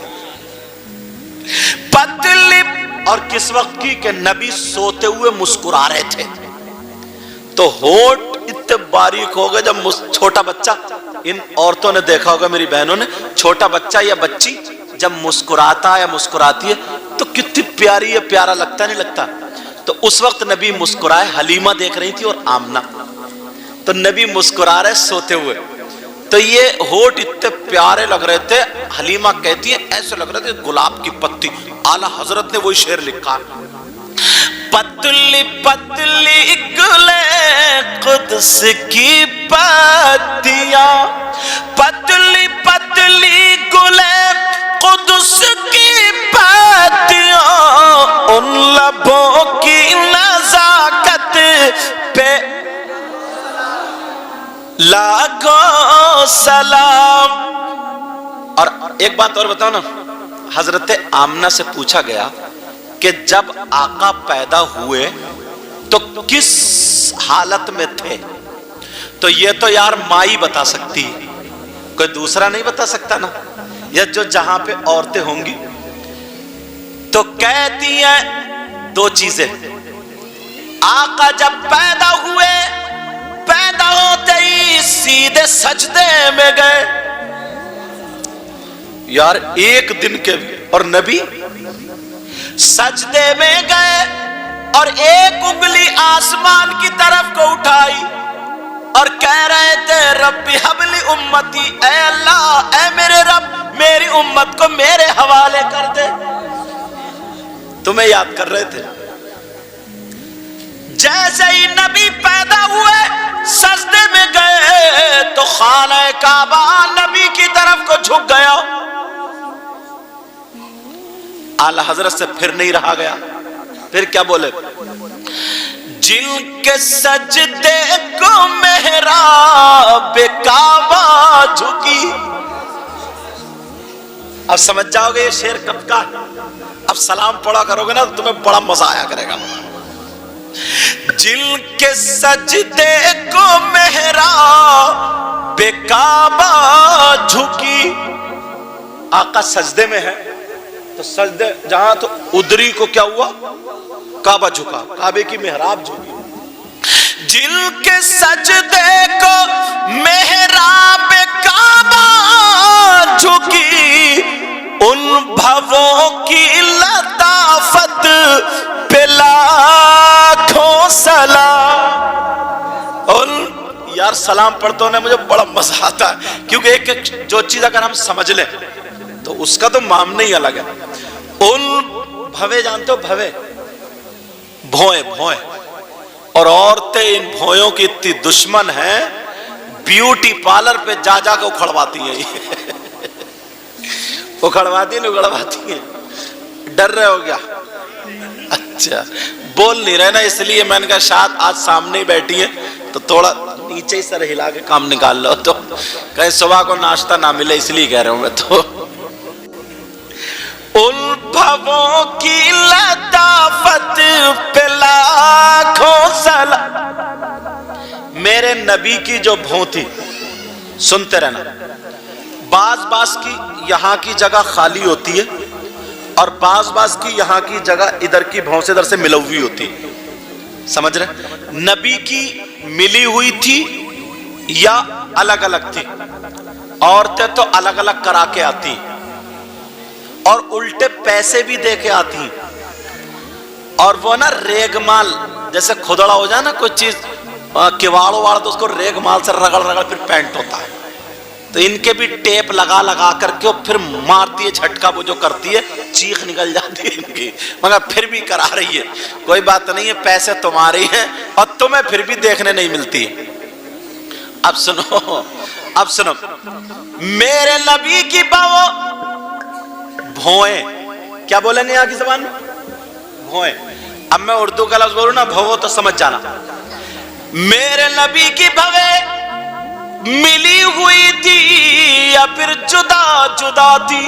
پتلی اور کس وقت کی کہ نبی سوتے ہوئے مسکرا رہے تھے تو ہونٹ اتنے باریک ہو گئے. جب چھوٹا بچہ، ان عورتوں نے دیکھا ہوگا میری بہنوں نے، چھوٹا بچہ یا بچی جب مسکراتا یا مسکراتی ہے تو کتنی پیاری ہے، پیارا لگتا نہیں لگتا. تو اس وقت نبی مسکرائے، حلیمہ دیکھ رہی تھی اور آمنہ. تو نبی مسکرا رہے سوتے ہوئے تو یہ ہونٹ اتنے پیارے لگ رہے تھے. حلیمہ کہتی ہے ایسے لگ رہے تھے گلاب کی پتی. اعلیٰ حضرت نے وہی شعر لکھا. پتلی پتلی گلے قدس کی پتیاں، پتلی پتلی گلے قدس کی پتیاں، ان لبوں لاکھوں سلام۔ اور ایک بات اور بتاؤ نا، حضرت آمنہ سے پوچھا گیا کہ جب آقا پیدا ہوئے تو کس حالت میں تھے؟ تو یہ تو یار مائی بتا سکتی ہے، کوئی دوسرا نہیں بتا سکتا نا، یا جو جہاں پہ عورتیں ہوں گی۔ تو کہتی ہیں دو چیزیں، آقا جب پیدا ہوئے، پیدا ہوتے ہی سیدھے سجدے میں گئے، یار ایک دن کے بھی، اور نبی سجدے میں گئے اور ایک انگلی آسمان کی طرف کو اٹھائی اور کہہ رہے تھے ربی حبلی امتی، اے اللہ، اے میرے رب، میری امت کو میرے حوالے کر دے۔ تمہیں یاد کر رہے تھے۔ جیسے ہی نبی پیدا ہوئے سجدے میں گئے تو خانہ کعبہ نبی کی طرف کو جھک گیا۔ اعلی حضرت سے پھر نہیں رہا گیا، پھر کیا بولے؟ جن کے سجدے کو محراب کعبہ جھکی۔ اب سمجھ جاؤ گے یہ شعر کب کا ہے، اب سلام پڑھا کرو گے نا تو تمہیں بڑا مزہ آیا کرے گا۔ جن کے سجدے کو محراب کعبہ جھکی، آقا سجدے میں ہے تو سجدے جہاں تو ادری کو کیا ہوا؟ کعبہ جھکا، کعبے کی محراب جھکی۔ جن کے سجدے کو محراب کعبہ جھکی، ان بھووں کی لطافت پہ لاکھوں سلام۔ یار سلام پڑھتے ہونے مجھے بڑا مزہ آتا ہے، کیونکہ ایک جو چیز اگر ہم سمجھ لیں تو اس کا تو معاملہ ہی الگ ہے۔ ان بھوے جانتے ہو، بھوے بھوئیں، اور عورتیں ان بھوئوں کی اتنی دشمن ہیں، بیوٹی پارلر پہ جا جا کے اکھڑواتی ہیں، اکھڑواتی ہیں۔ ڈر رہے ہو گیا؟ اچھا بول نہیں رہے نا، اس لیے میں نے کہا شاید آج سامنے ہی بیٹھی ہیں تو تھوڑا نیچے ہی سر ہلا کے کام نکال لو، تو کہیں صبح کو ناشتہ نہ ملے، اس لیے کہہ رہا ہوں میں تو۔ ان بھووں کی لطافت پہ لاکھوں سلام۔ میرے نبی کی جو بھوں تھی، سنتے رہنا، بعض کی یہاں کی جگہ خالی ہوتی ہے اور بعض کی یہاں کی جگہ ادھر کی بھوں سے ادھر سے ملوی ہوتی ہے، سمجھ رہے؟ نبی کی ملی ہوئی تھی یا الگ الگ تھی؟ عورتیں تو الگ الگ کرا کے آتی اور الٹے پیسے بھی دے کے آتی، اور وہ نا ریگ مال جیسے کھدڑا ہو جائے نا کوئی چیز کواڑ واڑ تو اس کو ریگ مال سے رگڑ پھر پینٹ ہوتا ہے، تو ان کے بھی ٹیپ لگا کر کے پھر مارتی ہے جھٹکا، وہ جو کرتی ہے چیخ نکل جاتی ہے ان کی، مگر پھر بھی کرا رہی ہے، کوئی بات نہیں ہے، پیسے تمہارے ہیں اور تمہیں پھر بھی دیکھنے نہیں ملتی۔ اب سنو، میرے نبی کی بھوئیں، کیا بولے نہیں یہاں کی زبان میں؟ بھوئیں۔ اب میں اردو کا لفظ بولوں نا بھووں تو سمجھ جانا۔ میرے نبی کی بھویں ملی ہوئی تھی یا پھر جدا تھی؟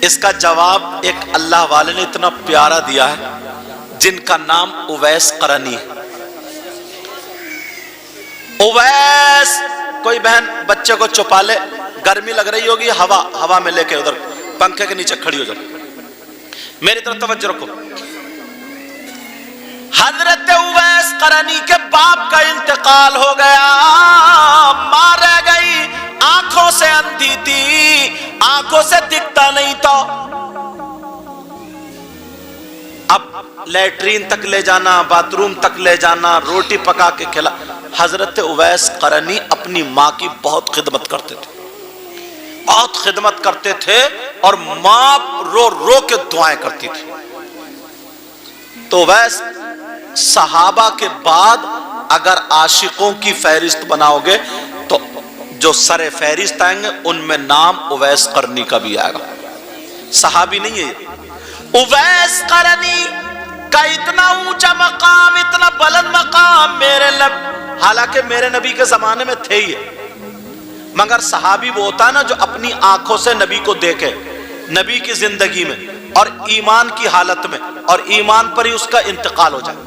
اس کا جواب ایک اللہ والے نے اتنا پیارا دیا ہے جن کا نام اویس قرنی ہے۔ اویس، کوئی بہن بچے کو چھپا لے، گرمی لگ رہی ہوگی، ہوا میں لے کے ادھر پنکھے کے نیچے کھڑی ہو جائے، میری طرف توجہ رکھو۔ حضرت اویس قرنی کے باپ کا انتقال ہو گیا، ماں رہ گئی، آنکھوں سے اندھی تھی، آنکھوں سے دکھتا نہیں تھا۔ اب لیٹرین تک لے جانا، باتھ روم تک لے جانا، روٹی پکا کے کھلا۔ حضرت اویس قرنی اپنی ماں کی بہت خدمت کرتے تھے، بہت خدمت کرتے تھے، اور ماں رو کے دعائیں کرتی تھی۔ تو اویس صحابہ کے بعد اگر عاشقوں کی فہرست بناؤ گے تو جو سر فہرست آئیں گے ان میں نام اویس قرنی کا بھی آئے گا، صحابی نہیں ہے۔ اویس قرنی کا اتنا اونچا مقام، اتنا بلند مقام، میرے حالانکہ میرے نبی کے زمانے میں تھے ہی، مگر صحابی وہ ہوتا ہے نا جو اپنی آنکھوں سے نبی کو دیکھے، نبی کی زندگی میں اور ایمان کی حالت میں، اور ایمان پر ہی اس کا انتقال ہو جائے،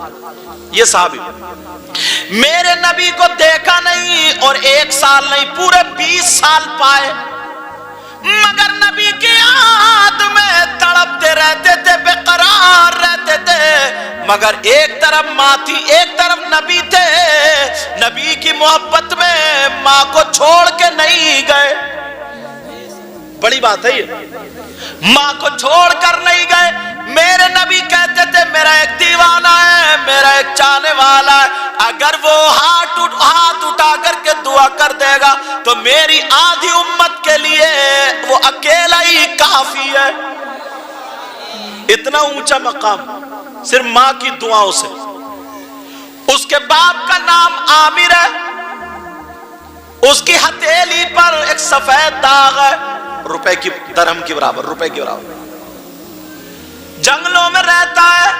یہ صحابی۔ میرے نبی کو دیکھا نہیں اور 1 سال نہیں، پورے 20 سال پائے، مگر نبی کی یاد میں تڑپتے رہتے تھے، بے قرار رہتے تھے، مگر ایک طرف ماں تھی، ایک طرف نبی تھے، نبی کی محبت میں ماں کو چھوڑ کے نہیں گئے، بڑی بات ہے یہ، ماں کو چھوڑ کر نہیں گئے۔ میرے نبی کہتے تھے میرا ایک دیوانہ ہے، میرا ایک چاہنے والا ہے، اگر وہ ہاتھ اٹھا کر کے دعا کر دے گا تو میری آدھی امت کے لیے وہ اکیلا ہی کافی ہے۔ اتنا اونچا مقام صرف ماں کی دعاؤں سے۔ اس کے باپ کا نام عامر ہے، اس کی ہتھیلی پر ایک سفید داغ ہے، روپے کی درہم کی برابر، روپے کی برابر، جنگلوں میں رہتا ہے۔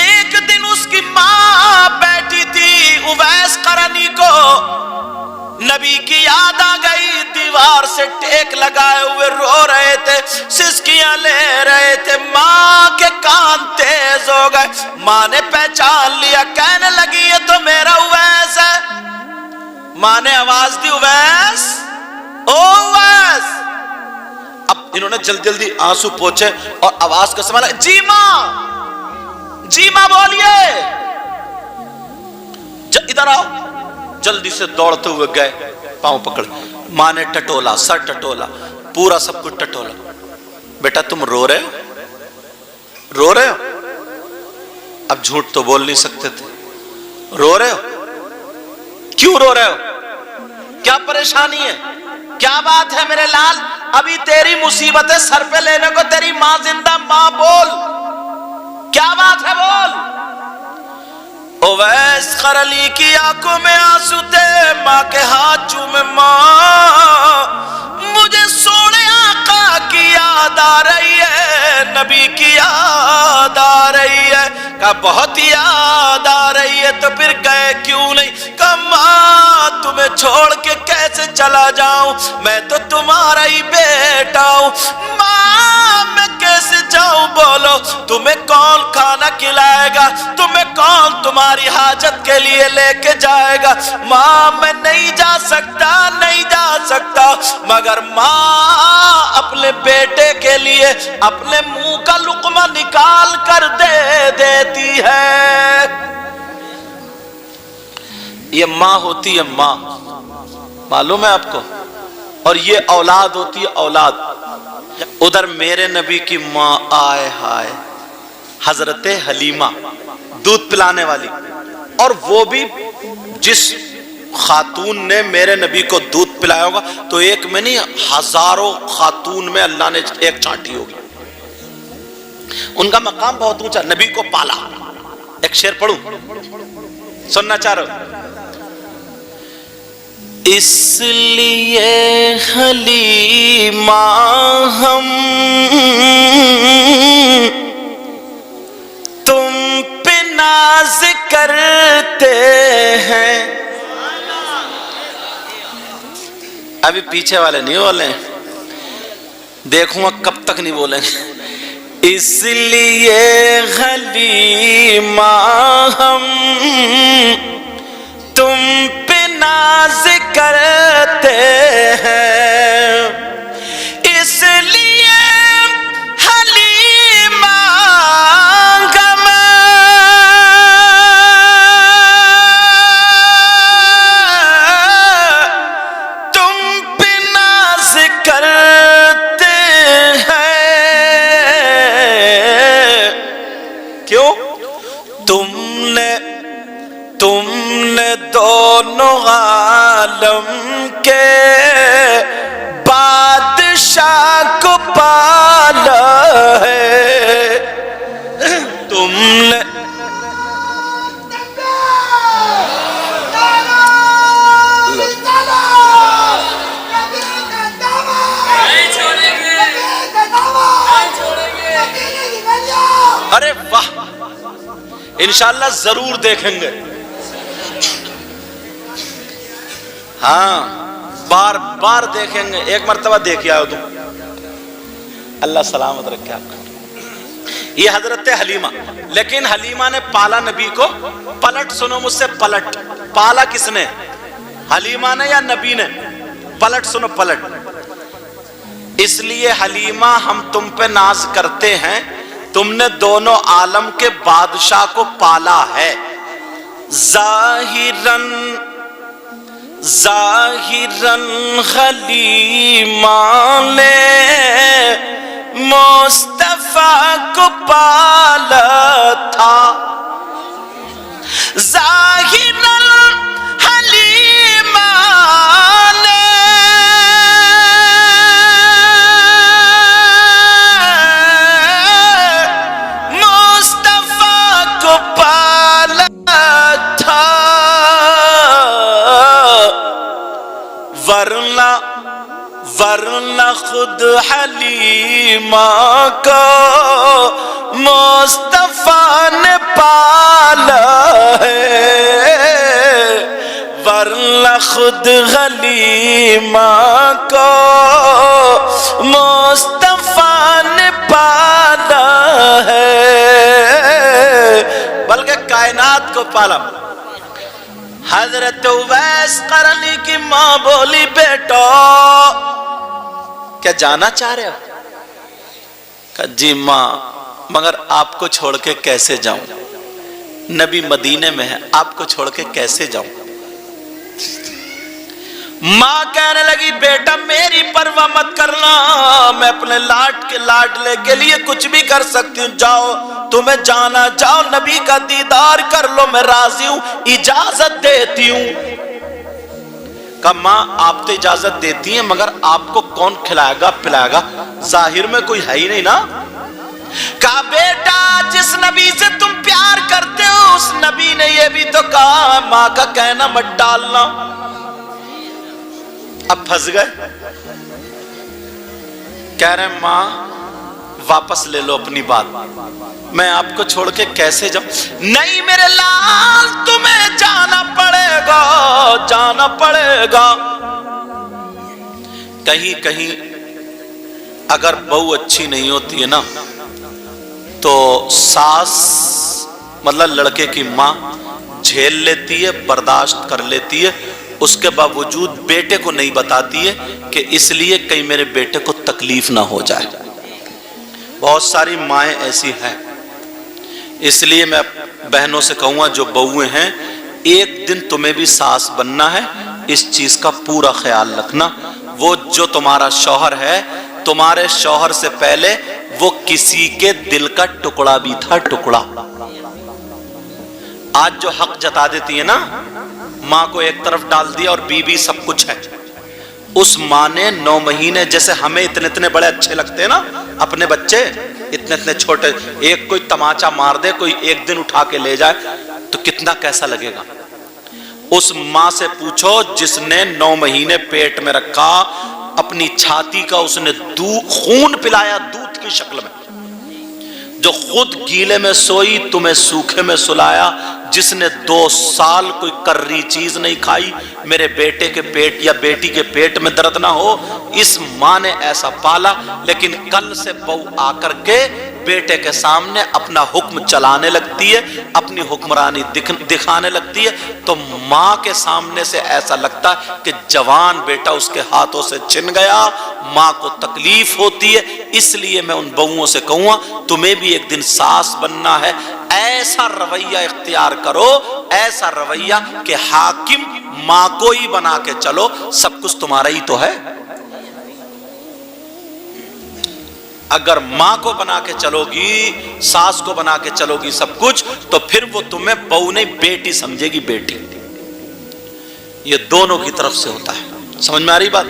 ایک دن اس کی ماں بیٹھی تھی، اویس قرنی کو نبی کی یاد آ گئی، دیوار سے ٹیک لگائے ہوئے رو رہے تھے، سسکیاں لے رہے تھے، ماں کے کان تیز ہو گئے، ماں نے پہچان لیا، کہنے لگی یہ تو میرا اویس ہے۔ ماں نے آواز دی، اویس، او اویس۔ اب انہوں نے جلدی جلدی آنسو پوچھے اور آواز کا سمجھا، جی ماں، جی ماں بولیے، ادھر آؤ۔ جلدی سے دوڑتے ہوئے گئے، پاؤں پکڑ، ماں نے ٹٹولا، سر ٹٹولا، پورا سب کچھ ٹٹولا، بیٹا تم رو رہے ہو، رو رہے ہو؟ اب جھوٹ تو بول نہیں سکتے تھے، رو رہے ہو؟ کیوں رو رہے ہو؟ کیا پریشانی ہے؟ کیا بات ہے میرے لال؟ ابھی تیری مصیبتیں سر پہ لینے کو تیری ماں زندہ، ماں بول، کیا بات ہے بول۔ اویس قرنی کی آنکھوں میں آنسو تھے، ماں کے ہاتھ چومے، ماں مجھے سونے آقا کی یاد آ رہی ہے، نبی کی یاد آ رہی ہے۔ کہا بہت یاد آ رہی ہے تو پھر گئے کیوں نہیں؟ کہا ماں تمہیں چھوڑ کے کیسے چلا جاؤں، میں تو تمہارا ہی بیٹا ہوں، ماں میں کیسے جاؤں بولو، تمہیں کون کھانا کھلائے گا، تمہیں کون تمہاری حاجت کے لیے لے کے جائے گا، ماں میں نہیں جا سکتا، نہیں جا سکتا، مگر ماں اپنے بیٹے کے لیے اپنے منہ کا لقمہ نکال کر دے دیتی ہے۔ یہ ماں ہوتی ہے ماں، معلوم ہے آپ کو، اور یہ اولاد ہوتی ہے اولاد۔ ادھر میرے نبی کی ماں، آئے ہائے، حضرت حلیمہ، دودھ پلانے والی، اور وہ بھی جس خاتون نے میرے نبی کو دودھ پلایا ہوگا تو ایک میں نہیں، ہزاروں خاتون میں اللہ نے ایک چھانٹی ہوگی۔ ان کا مقام بہت اونچا، نبی کو پالا۔ ایک شعر پڑھوں، سننا چاہ رہے ہو؟ اس لیے حلیمہ ہم تم پہ ناز کرتے ہیں۔ ابھی پیچھے والے نہیں بولیں، دیکھوں گا کب تک نہیں بولیں گے۔ اس لیے حلیمہ ہم تم پہ ناز کرتے ہیں، اس لیے حلیمہ غم تم پہ ناز کرتے ہیں۔ کیوں؟ تم نے دونوں عالم کے بادشاہ کو پالا ہے، تم نے ارے واہ، انشاءاللہ ضرور دیکھیں گے۔ ہاں بار بار دیکھیں گے. ایک مرتبہ دیکھ آؤ تم, اللہ سلامت رکھے آپ کو. یہ حضرت حلیمہ, لیکن حلیمہ نے پالا نبی کو. پلٹ سنو مجھ سے, پلٹ پالا کس نے, حلیمہ نے یا نبی نے؟ پلٹ سنو, پلٹ. اس لیے حلیمہ ہم تم پہ ناز کرتے ہیں, تم نے دونوں عالم کے بادشاہ کو پالا ہے. ظاہراً حلیمہ نے مصطفیٰ کو پالا تھا. ظاہراً حلیمہ نے مصطفیٰ کو پالا تھا, ورنہ خود حلیمہ کو مصطفیٰ نے پالا ہے. ورنہ خود حلیمہ کو مصطفیٰ نے پالا ہے, بلکہ کائنات کو پالا. حضرت اویس قرنی کی ماں بولی, بیٹو کیا جانا چاہ رہے ہو؟ کہا جی ماں, مگر آپ کو چھوڑ کے کیسے جاؤں, نبی مدینے میں ہے, آپ کو چھوڑ کے کیسے جاؤں؟ ماں کہنے لگی, بیٹا میری پرواہ مت کرنا, میں اپنے لاڈلے کے لیے کچھ بھی کر سکتی ہوں. جاؤ, تمہیں جانا جاؤ, نبی کا دیدار کر لو, میں راضی ہوں, اجازت دیتی ہوں. کہا ماں آپ تو اجازت دیتی ہیں, مگر آپ کو کون کھلائے گا پلائے گا, ظاہر میں کوئی ہے ہی نہیں نا. کہا بیٹا جس نبی سے تم پیار کرتے ہو اس نبی نے یہ بھی تو کہا ماں کا کہنا مت ڈالنا. اب پھنس گئے, کہہ رہے ہیں ماں واپس لے لو اپنی بات, میں آپ کو چھوڑ کے کیسے جاؤں؟ نہیں میرے لال, تمہیں جانا پڑے گا, جانا پڑے گا. کہیں اگر بہو اچھی نہیں ہوتی ہے نا تو ساس مطلب لڑکے کی ماں جھیل لیتی ہے, برداشت کر لیتی ہے, اس کے باوجود بیٹے کو نہیں بتاتی ہے کہ اس لیے کہیں میرے بیٹے کو تکلیف نہ ہو جائے. بہت ساری مائیں ایسی ہیں. اس لیے میں بہنوں سے کہوں گا جو بہویں ہیں, ایک دن تمہیں بھی ساس بننا ہے, اس چیز کا پورا خیال رکھنا. وہ جو تمہارا شوہر ہے, تمہارے شوہر سے پہلے وہ کسی کے دل کا ٹکڑا بھی تھا, ٹکڑا. آج جو حق جتا دیتی ہے نا, ماں کو ایک طرف ڈال دیا اور بیوی سب کچھ ہے. اس ماں نے 9 مہینے, جیسے ہمیں اتنے بڑے اچھے لگتے ہیں نا اپنے بچے, اتنے چھوٹے, ایک کوئی تماچا مار دے, کوئی ایک دن اٹھا کے لے جائے تو کتنا کیسا لگے گا. اس ماں سے پوچھو جس نے 9 مہینے پیٹ میں رکھا, اپنی چھاتی کا اس نے خون پلایا دودھ کی شکل میں, جو خود گیلے میں سوئی تمہیں سوکھے میں سلایا, جس نے 2 سال کوئی کری چیز نہیں کھائی, میرے بیٹے کے پیٹ یا بیٹی کے پیٹ میں درد نہ ہو, اس ماں نے ایسا پالا. لیکن کل سے بہو آ کر کے بیٹے کے سامنے اپنا حکم چلانے لگتی ہے, اپنی حکمرانی دکھانے لگتی ہے, تو ماں کے سامنے سے ایسا لگتا ہے کہ جوان بیٹا اس کے ہاتھوں سے چھن گیا, ماں کو تکلیف ہوتی ہے. اس لیے میں ان بہوؤں سے کہوں گا تمہیں بھی ایک دن ساس بننا ہے, ایسا رویہ اختیار کرو, ایسا رویہ کہ حاکم ماں کو ہی بنا کے چلو, سب کچھ تمہارا ہی تو ہے. اگر ماں کو بنا کے چلو گی, ساس کو بنا کے چلو گی سب کچھ, تو پھر وہ تمہیں بہو نہیں بیٹی سمجھے گی, بیٹی. یہ دونوں کی طرف سے ہوتا ہے, سمجھ میں آ رہی بات.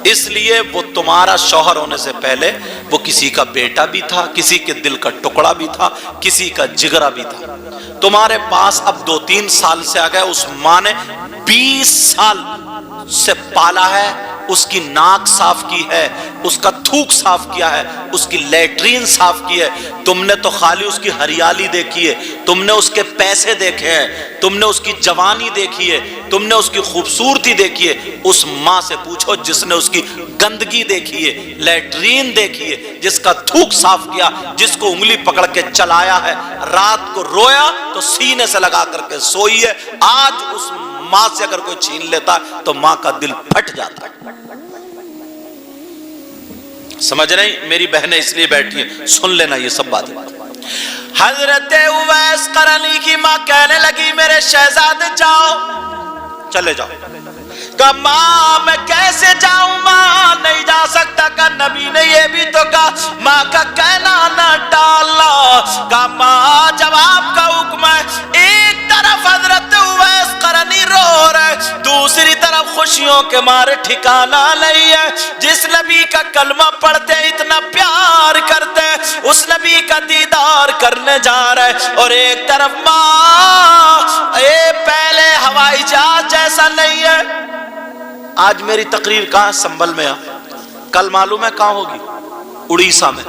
اس لیے وہ تمہارا شوہر ہونے سے پہلے وہ کسی کا بیٹا بھی تھا, کسی کے دل کا ٹکڑا بھی تھا, کسی کا جگرا بھی تھا. تمہارے پاس اب 2-3 سال سے آ گئے, اس ماں نے 20 سال سے پالا ہے، اس کی ناک صاف کی ہے، اس کا تھوک صاف کیا ہے، اس کی لیٹرین صاف کی ہے. تم نے تو خالی اس کی ہریالی دیکھی ہے، تم نے اس کے پیسے دیکھے ہیں، تم نے اس کی جوانی دیکھی ہے، تم نے اس کی خوبصورتی دیکھی ہے. اس ماں سے پوچھو جس نے اس کی گندگی دیکھی ہے، لیٹرین دیکھی ہے، جس کا تھوک صاف کیا، جس کو انگلی پکڑ کے چلایا ہے، رات کو رویا تو سینے سے لگا کر کے سوئی ہے. آج اس ماں سے اگر کوئی چھین لیتا ہے تو ماں کا دل پھٹ جاتا ہے. سمجھ نہیں؟ میری بہنیں اس لیے بیٹھی ہیں، سن لینا یہ سب باتیں. حضرت اویس قرنی کی ماں کہنے لگی میرے شہزادے جاؤ، چلے جاؤ. کہا ماں میں کیسے جاؤں، ماں نہیں جا سکتا. کہا نبی نے یہ بھی تو کہا ماں کا کہنا نہ ڈالنا. کہا ماں جب آپ کا حکم ہے. ایک طرف حضرت اویس قرنی رو رہے، دوسری طرف خوشیوں کے مارے ٹھکانہ نہیں ہے. جس نبی کا کلمہ پڑھتے اتنا پیار کرتے، اس نبی کا دیدار کرنے جا رہے، اور ایک طرف ماں پہلے ہوائی جہاز جیسا نہیں ہے. آج میری تقریر کہاں؟ سنبل میں. کل معلوم ہے کہاں ہوگی؟ اڑیسہ میں.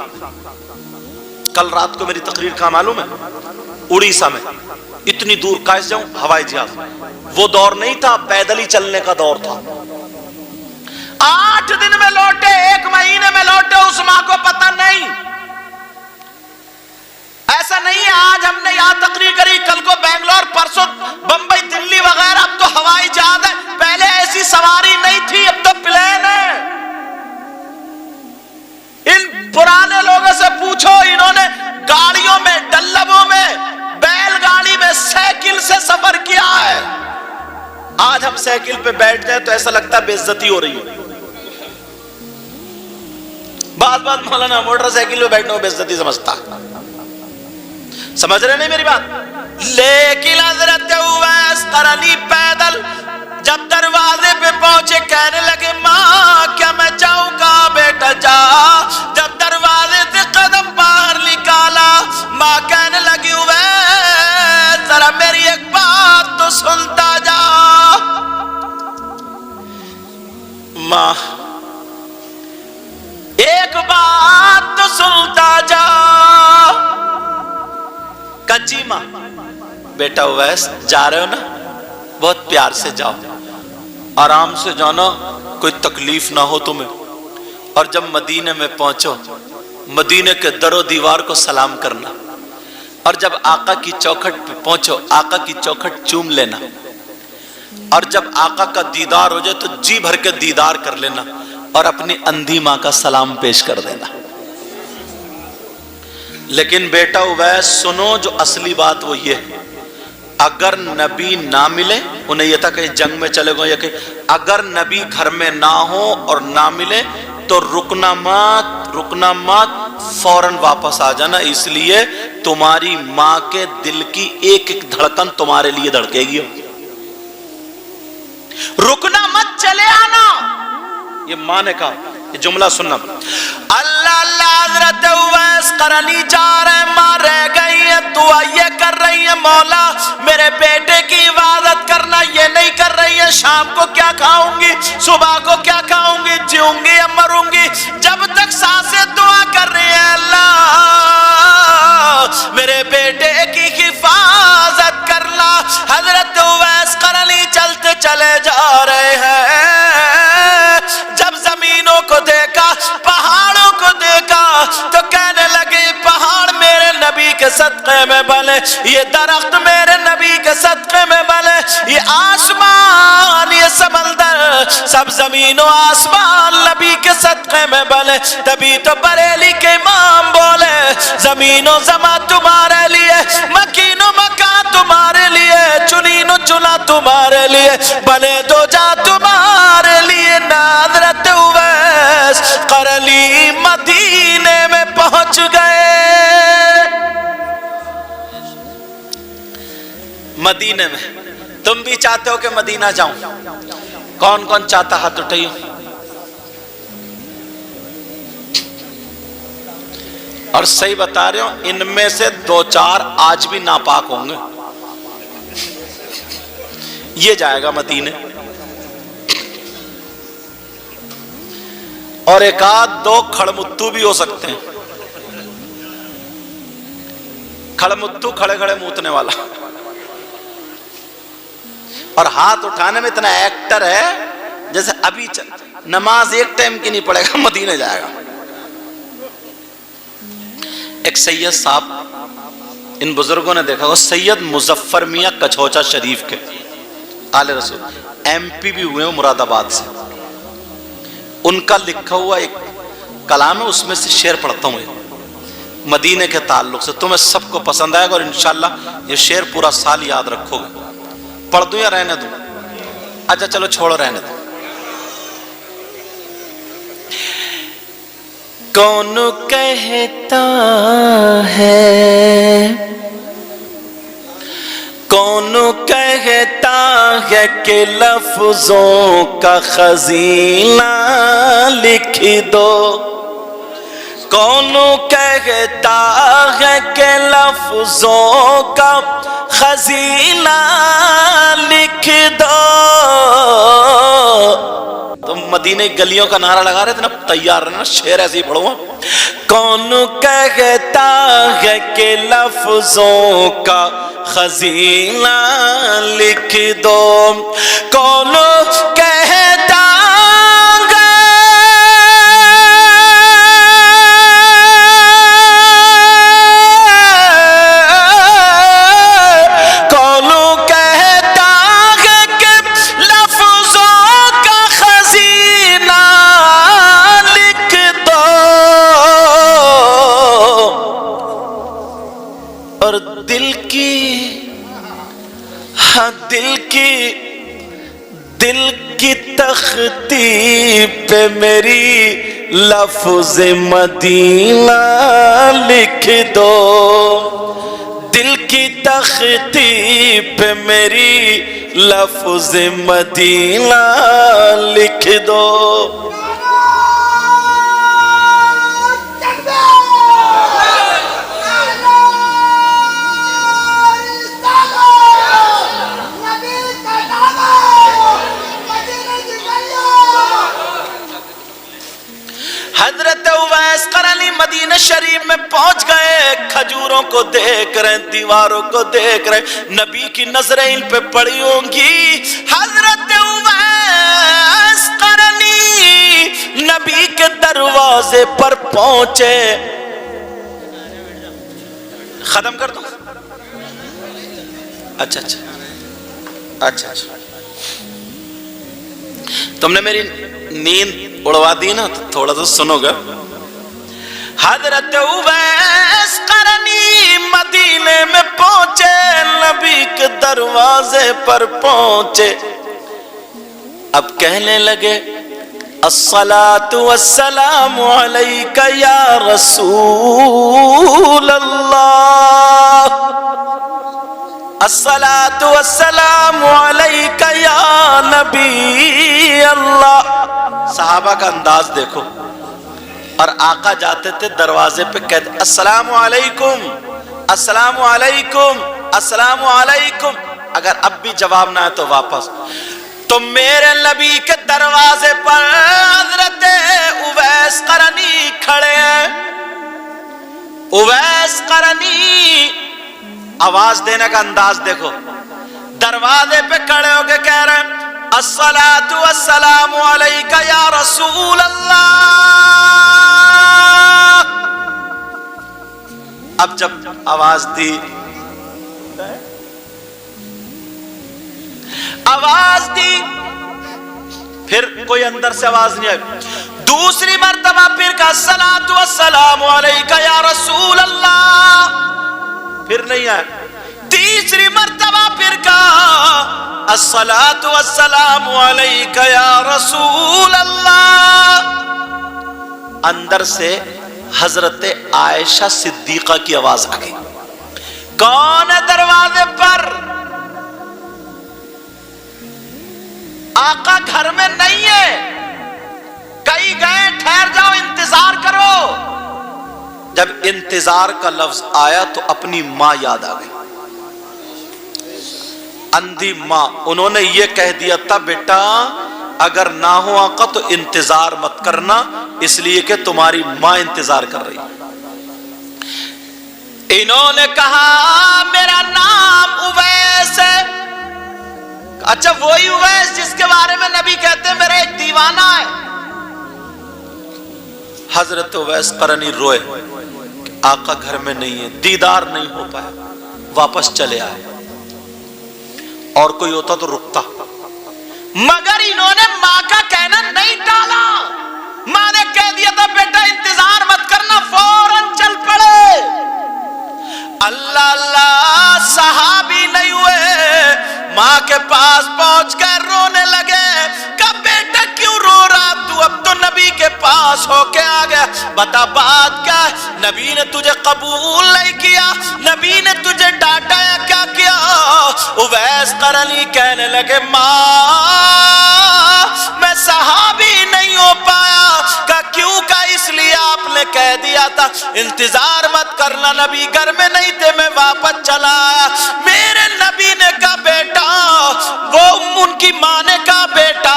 کل رات کو میری تقریر کہاں معلوم ہے؟ اڑیسہ میں. اتنی دور کیسے جاؤں؟ ہوائی جہاز. وہ دور نہیں تھا، پیدل ہی چلنے کا دور تھا. 8 دن میں لوٹے، 1 مہینے میں لوٹے، اس ماں کو پتہ نہیں. ایسا نہیں ہے آج ہم نے یہاں تقریر کری، کل کو بنگلور، پرسوں بمبئی، دلی وغیرہ. اب تو ہوائی جہاز ہے، پہلے ایسی سواری نہیں تھی، اب تو پلین ہے. ان پرانے لوگوں سے پوچھو، انہوں نے گاڑیوں میں، ڈلبوں میں، بیل گاڑی میں، سائیکل سے سفر کیا ہے. آج ہم سائیکل پہ بیٹھ جائیں تو ایسا لگتا ہے بے عزتی ہو رہی ہے. بات مولانا موٹر سائیکل پہ بیٹھنے کو بے عزتی سمجھتا. سمجھ رہے نہیں میری بات؟ لیکن حضرت اویس قرنی پیدل جب دروازے پہ پہنچے کہنے لگے ماں کیا میں جاؤں؟ کہا بیٹا جا. جب دروازے سے قدم باہر نکالا، ماں کہنے لگی اویس ذرا میری ایک بات تو سنتا جا. ماں ایک بات تو سنتا جا. جی ماں. بیٹا اویس جا رہے ہو نا، بہت پیار سے جاؤ، آرام سے جانا، کوئی تکلیف نہ ہو تمہیں. اور جب مدینے میں پہنچو، مدینے کے در و دیوار کو سلام کرنا. اور جب آقا کی چوکھٹ پہ پہنچو، آقا کی چوکھٹ چوم لینا. اور جب آقا کا دیدار ہو جائے تو جی بھر کے دیدار کر لینا، اور اپنی اندھی ماں کا سلام پیش کر دینا. لیکن بیٹا اویس سنو، جو اصلی بات وہ یہ ہے، اگر نبی نہ ملے، انہیں یہ تھا کہ جنگ میں چلے گئے، یا کہ اگر نبی گھر میں نہ ہو اور نہ ملے تو رکنا مات، فوراً واپس آ جانا. اس لیے تمہاری ماں کے دل کی ایک ایک دھڑکن تمہارے لیے دھڑکے گی. رکنا مت، چلے آنا. یہ ماں نے کہا. یہ جملہ سننا. اللہ اللہ. حضرت اویس قرنی جا رہے، ماں رہ گئی ہے، دعا یہ کر رہی ہے مولا میرے بیٹے کی عبادت کرنا. یہ نہیں کر رہی ہے شام کو کیا کھاؤں گی، صبح کو کیا کھاؤں گی، جیوں گی یا مروں گی. جب تک سانسیں دعا کر رہی ہے اللہ میرے بیٹے کی حفاظت کرنا. حضرت اویس قرنی چلتے چلے جا رہے ہیں. جب زمینوں کو دیکھا، پہاڑوں کو دیکھا، تو کہنے لگے پہاڑ میرے نبی کے صدقے میں بنے، یہ درخت میرے نبی کے صدقے میں بنے، یہ آسمان، یہ سمندر، سب زمین و آسمان نبی کے صدقے میں بنے. تبھی تو بریلی کے امام بولے زمین و زمان تمہارے لیے، مکین و مکان تمہارے لیے، چنین و چنا تمہارے لیے، بنے دو جا تمہارے لیے. حضرت اویس قرنی مدینے میں پہنچ گئے. مدینے میں تم بھی چاہتے ہو کہ مدینہ جاؤں؟ کون کون چاہتا؟ ہاتھ اٹھائیے. اور صحیح بتا رہے ہوں، ان میں سے 2-4 آج بھی ناپاک ہوں گے. یہ جائے گا مدینے. اور ایک آدھ دو کھڑمتو بھی ہو سکتے ہیں. کھڑمتو کھڑے کھڑے موتنے والا, اور ہاتھ اٹھانے میں اتنا ایکٹر ہے جیسے ابھی نماز ایک ٹائم کی نہیں پڑے گا مدینے جائے گا. ایک سید صاحب, ان بزرگوں نے دیکھا, وہ سید مظفر میاں کچھوچا شریف کے آل رسول, ایم پی بھی ہوئے ہیں مراد آباد سے. ان کا لکھا ہوا ایک کلام ہے, اس میں سے شعر پڑھتا ہوں مدینے کے تعلق سے, تمہیں سب کو پسند آئے گا, اور انشاءاللہ یہ شعر پورا سال یاد رکھو گے. پڑھ دوں یا رہنے دوں؟ اچھا چلو چھوڑو, رہنے دوں. کون کہتا ہے, کون کہتا ہے کہ لفظوں کا خزینہ لکھ دو, کون کہتا ہے کہ لفظوں کا خزینہ لکھ دو. تم مدینے گلیوں کا نعرہ لگا رہے تھے نا, تیار رہنا, شعر ایسے ہی پڑھو. کون کہتا ہے کہ لفظوں کا خزینہ لکھ دو, کون کہتا دل کی تختی پہ میری لفظ مدینہ لکھ دو, دل کی تختی پہ میری لفظ مدینہ لکھ دو. حضرت اویس قرنی مدینہ شریف میں پہنچ گئے, کھجوروں کو دیکھ رہے, دیواروں کو دیکھ رہے, نبی کی نظریں ان پہ پڑی ہوں گی. حضرت اویس قرنی نبی کے دروازے پر پہنچے. ختم کر دو, اچھا اچھا اچھا اچھا, تم نے میری نیند اڑوا دی نا, تو تھوڑا سا سنو گا. حضرت اویس قرنی مدینے میں پہنچے, نبی کے دروازے پر پہنچے. اب کہنے لگے الصلاۃ والسلام علیک یا رسول اللہ, الصلاۃ والسلام علیک یا نبی اللہ. صحابہ کا انداز دیکھو, اور آقا جاتے تھے دروازے پہ کہتے السلام علیکم, السلام علیکم, السلام علیکم. اگر اب بھی جواب نہ ہے تو واپس. تو میرے نبی کے دروازے پر حضرت اویس قرنی کھڑے ہیں. اویس قرنی آواز دینے کا انداز دیکھو, دروازے پہ کھڑے ہو کے کہہ رہے ہیں الصلاۃ والسلام علیک یا رسول اللہ. اب جب آواز دی, آواز دی, پھر کوئی اندر سے آواز نہیں آئی. دوسری مرتبہ پھر کہا الصلاۃ والسلام علیک یا رسول اللہ, پھر نہیں آئے. تیسری مرتبہ پھر کہا الصلاۃ والسلام علیک یا رسول اللہ. اندر سے حضرت عائشہ صدیقہ کی آواز آ گئی. کون ہے دروازے پر؟ آقا گھر میں نہیں ہے, کہیں گئے, ٹھہر جاؤ, انتظار کرو. جب انتظار کا لفظ آیا تو اپنی ماں یاد آ گئی, اندھی ماں. انہوں نے یہ کہہ دیا تھا بیٹا اگر نہ ہو آقا تو انتظار مت کرنا، اس لیے کہ تمہاری ماں انتظار کر رہی۔ انہوں نے کہا میرا نام اویس ہے۔ اچھا وہی اویس جس کے بارے میں نبی کہتے ہیں میرا ایک دیوانہ ہے۔ حضرت اویس قرنی روئے، آقا گھر میں نہیں ہے، دیدار نہیں ہو پایا، واپس چلے آئے۔ اور کوئی ہوتا تو رکتا، مگر انہوں نے ماں کا کہنا نہیں ٹالا۔ ماں نے کہہ دیا تھا بیٹا انتظار مت کرنا، فوراً چل پڑے۔ اللہ اللہ صحابی نہیں ہوئے، ماں کے پاس پہنچ کر رونے لگے۔ کہا بیٹا کیوں رو رہا تو، اب تو نبی کے پاس ہو کے آ گیا، بتا بات کیا ہے؟ نبی نے تجھے قبول نہیں کیا، نبی نے تجھے ڈانٹا یا کیا کیا؟ اویس قرنی کہنے لگے ماں میں صحابی نہیں ہو پایا۔ کہا کیوں؟ کہا اس لیے آپ نے کہہ دیا تھا انتظار مت کرنا، نبی گھر میں نہیں تھے، میں واپس چلا آیا۔ میرے نبی نے کہا بیٹا، وہ ان کی ماں نے کہا بیٹا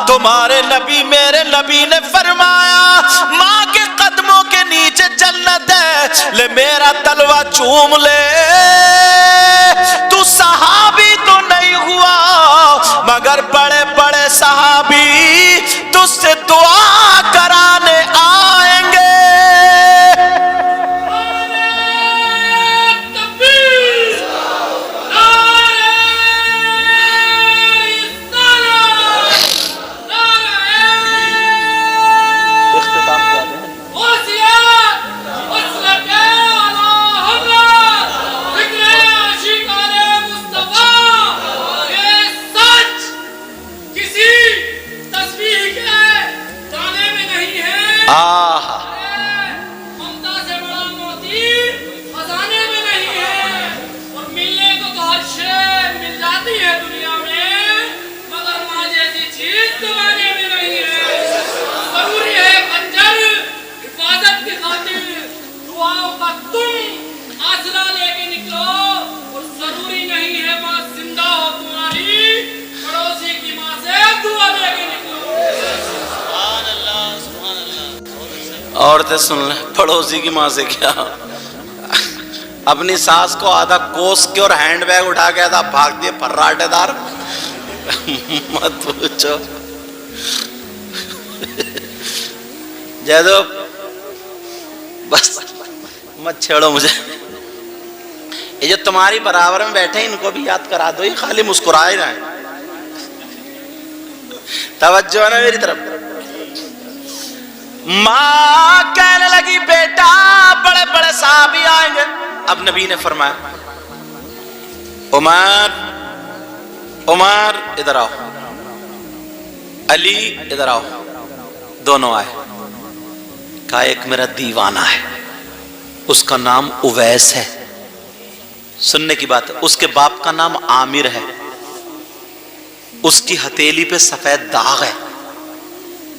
تمہارے نبی میرے نبی نے فرمایا ماں کے قدموں کے نیچے جنت ہے، لے میرا تلوا چوم لے۔ تو صحابی تو نہیں ہوا مگر بڑے بڑے صحابی تجھ سے دعا کرانے آئیں گے۔ عورتیں سن لیں، پڑوسی کی ماں سے کیا، اپنی ساس کو آدھا کوس کے اور ہینڈ بیگ اٹھا کے آدھا بھاگ دیے پھراٹے دار، مت پوچھو۔ جیدو بس مت چھیڑو مجھے، یہ جو تمہاری برابر میں بیٹھے ان کو بھی یاد کرا دو، یہ خالی مسکرائے رہے ہیں۔ توجہ ہے نا میری طرف؟ ماں کہنے لگی بیٹا بڑے بڑے صحابی آئیں گے۔ اب نبی نے فرمایا عمر ادھر آؤ، علی ادھر آؤ، دونوں آئے۔ کہا ایک میرا دیوانہ ہے، اس کا نام اویس ہے، سننے کی بات ہے، اس کے باپ کا نام عامر ہے، اس کی ہتھیلی پہ سفید داغ ہے،